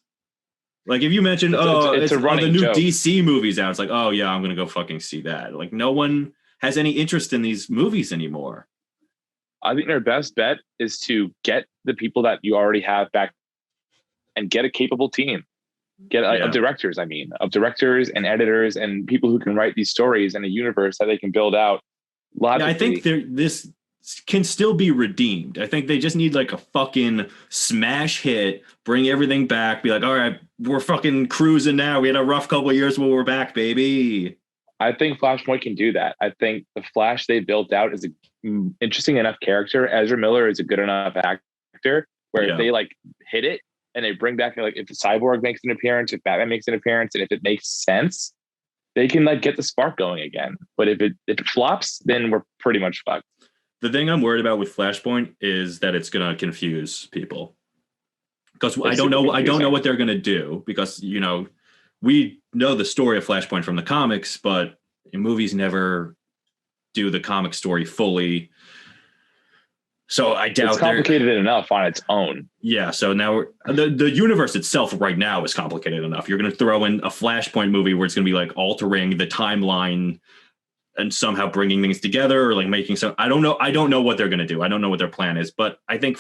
Speaker 1: Like, if you mention, it's the new joke. DC movies out, it's like, oh yeah, I'm gonna go fucking see that. Like, no one has any interest in these movies anymore.
Speaker 2: I think their best bet is to get the people that you already have back and get a capable team. Of directors and editors and people who can write these stories in a universe that they can build out.
Speaker 1: I think this can still be redeemed. I think they just need like a fucking smash hit, bring everything back, be like, all right, we're fucking cruising now. We had a rough couple of years, but we're back, baby.
Speaker 2: I think Flashpoint can do that. I think the Flash they built out is an interesting enough character. Ezra Miller is a good enough actor where if they like hit it and they bring back, like, if the Cyborg makes an appearance, if Batman makes an appearance, and if it makes sense, they can like get the spark going again. But if it flops, then we're pretty much fucked.
Speaker 1: The thing I'm worried about with Flashpoint is that it's going to confuse people, because I don't know what they're going to do, because, you know, we know the story of Flashpoint from the comics, but movies never do the comic story fully. So I doubt
Speaker 2: it's complicated enough on its own.
Speaker 1: Yeah. So now the universe itself right now is complicated enough. You're going to throw in a Flashpoint movie where it's going to be like altering the timeline and somehow bringing things together or like making some, I don't know what they're going to do. I don't know what their plan is, but I think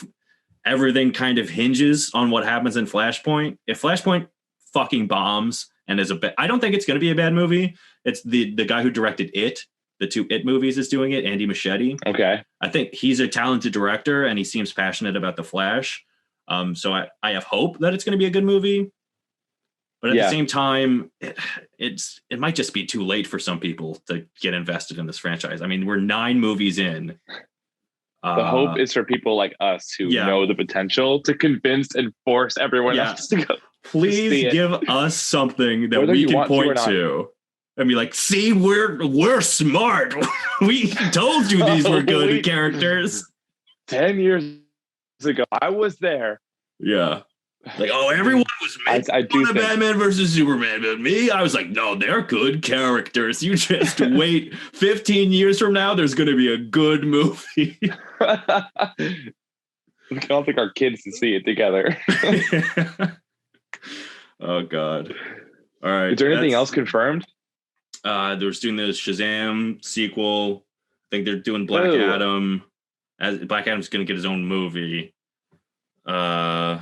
Speaker 1: everything kind of hinges on what happens in Flashpoint. If Flashpoint fucking bombs and is I don't think it's going to be a bad movie. It's the guy who directed the 2 It movies is doing it, Andy Muschietti.
Speaker 2: Okay.
Speaker 1: I think he's a talented director and he seems passionate about The Flash. So I have hope that it's going to be a good movie. But at the same time, it might just be too late for some people to get invested in this franchise. I mean, we're 9 movies in.
Speaker 2: The hope is for people like us who know the potential to convince and force everyone else to go.
Speaker 1: Please give us something that we can point to. And be like, see, we're smart. We told you these were good characters.
Speaker 2: 10 years ago, I was there.
Speaker 1: Yeah. Like, oh, everyone was making fun of Batman versus Superman, but me, I was like, no, they're good characters. You just wait 15 years from now, there's going to be a good movie.
Speaker 2: I don't think our kids can see it together.
Speaker 1: Oh, God. All right.
Speaker 2: Is there anything else confirmed?
Speaker 1: They're doing the Shazam sequel. I think they're doing Black Adam. Black Adam's going to get his own movie. They're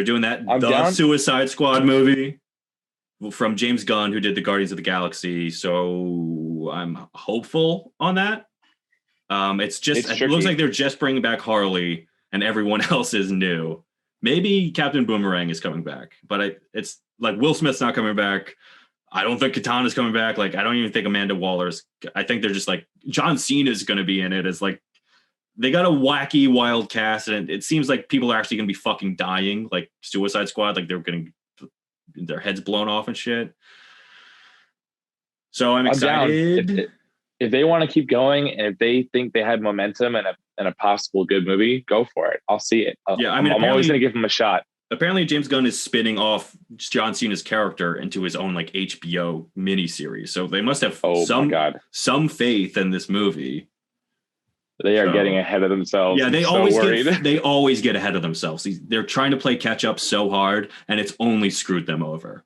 Speaker 1: doing the Suicide Squad movie from James Gunn, who did the Guardians of the Galaxy. So I'm hopeful on that. It looks like they're just bringing back Harley and everyone else is new. Maybe Captain Boomerang is coming back, but it's like Will Smith's not coming back. I don't think Katana's coming back. Like, I don't even think Amanda Waller's. I think they're just like John Cena's going to be in it. As like they got a wacky, wild cast, and it seems like people are actually going to be fucking dying, like Suicide Squad. Like they're getting their heads blown off and shit. So I'm excited.
Speaker 2: If they want to keep going, and if they think they had momentum and a possible good movie, go for it. I'll see it. I'm always going to give them a shot.
Speaker 1: Apparently James Gunn is spinning off John Cena's character into his own like HBO miniseries. So they must have some faith in this movie.
Speaker 2: They are getting ahead of themselves.
Speaker 1: Yeah, they always get ahead of themselves. They're trying to play catch up so hard, and it's only screwed them over.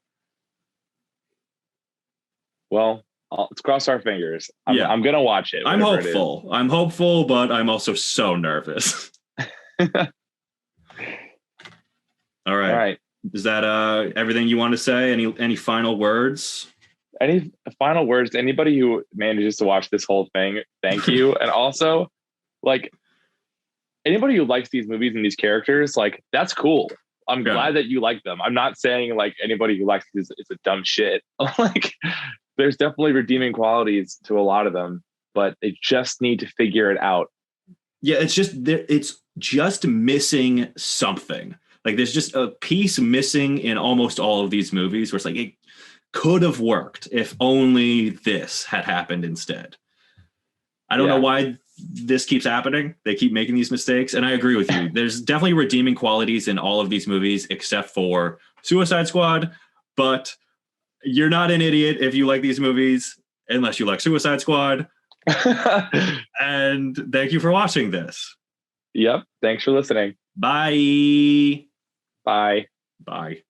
Speaker 2: Well, let's cross our fingers. I'm going to watch it.
Speaker 1: I'm hopeful, but I'm also so nervous. All right. Is that everything you want to say? Any final words?
Speaker 2: Any final words to anybody who manages to watch this whole thing? Thank you. And also, like, anybody who likes these movies and these characters, like, that's cool. I'm glad that you like them. I'm not saying like anybody who likes these is a dumb shit. Like, there's definitely redeeming qualities to a lot of them, but they just need to figure it out.
Speaker 1: Yeah, it's just missing something. Like there's just a piece missing in almost all of these movies where it's like it could have worked if only this had happened instead. I don't know why this keeps happening. They keep making these mistakes. And I agree with you. There's definitely redeeming qualities in all of these movies except for Suicide Squad. But you're not an idiot if you like these movies, unless you like Suicide Squad. And thank you for watching this.
Speaker 2: Yep. Thanks for listening.
Speaker 1: Bye.
Speaker 2: Bye.
Speaker 1: Bye.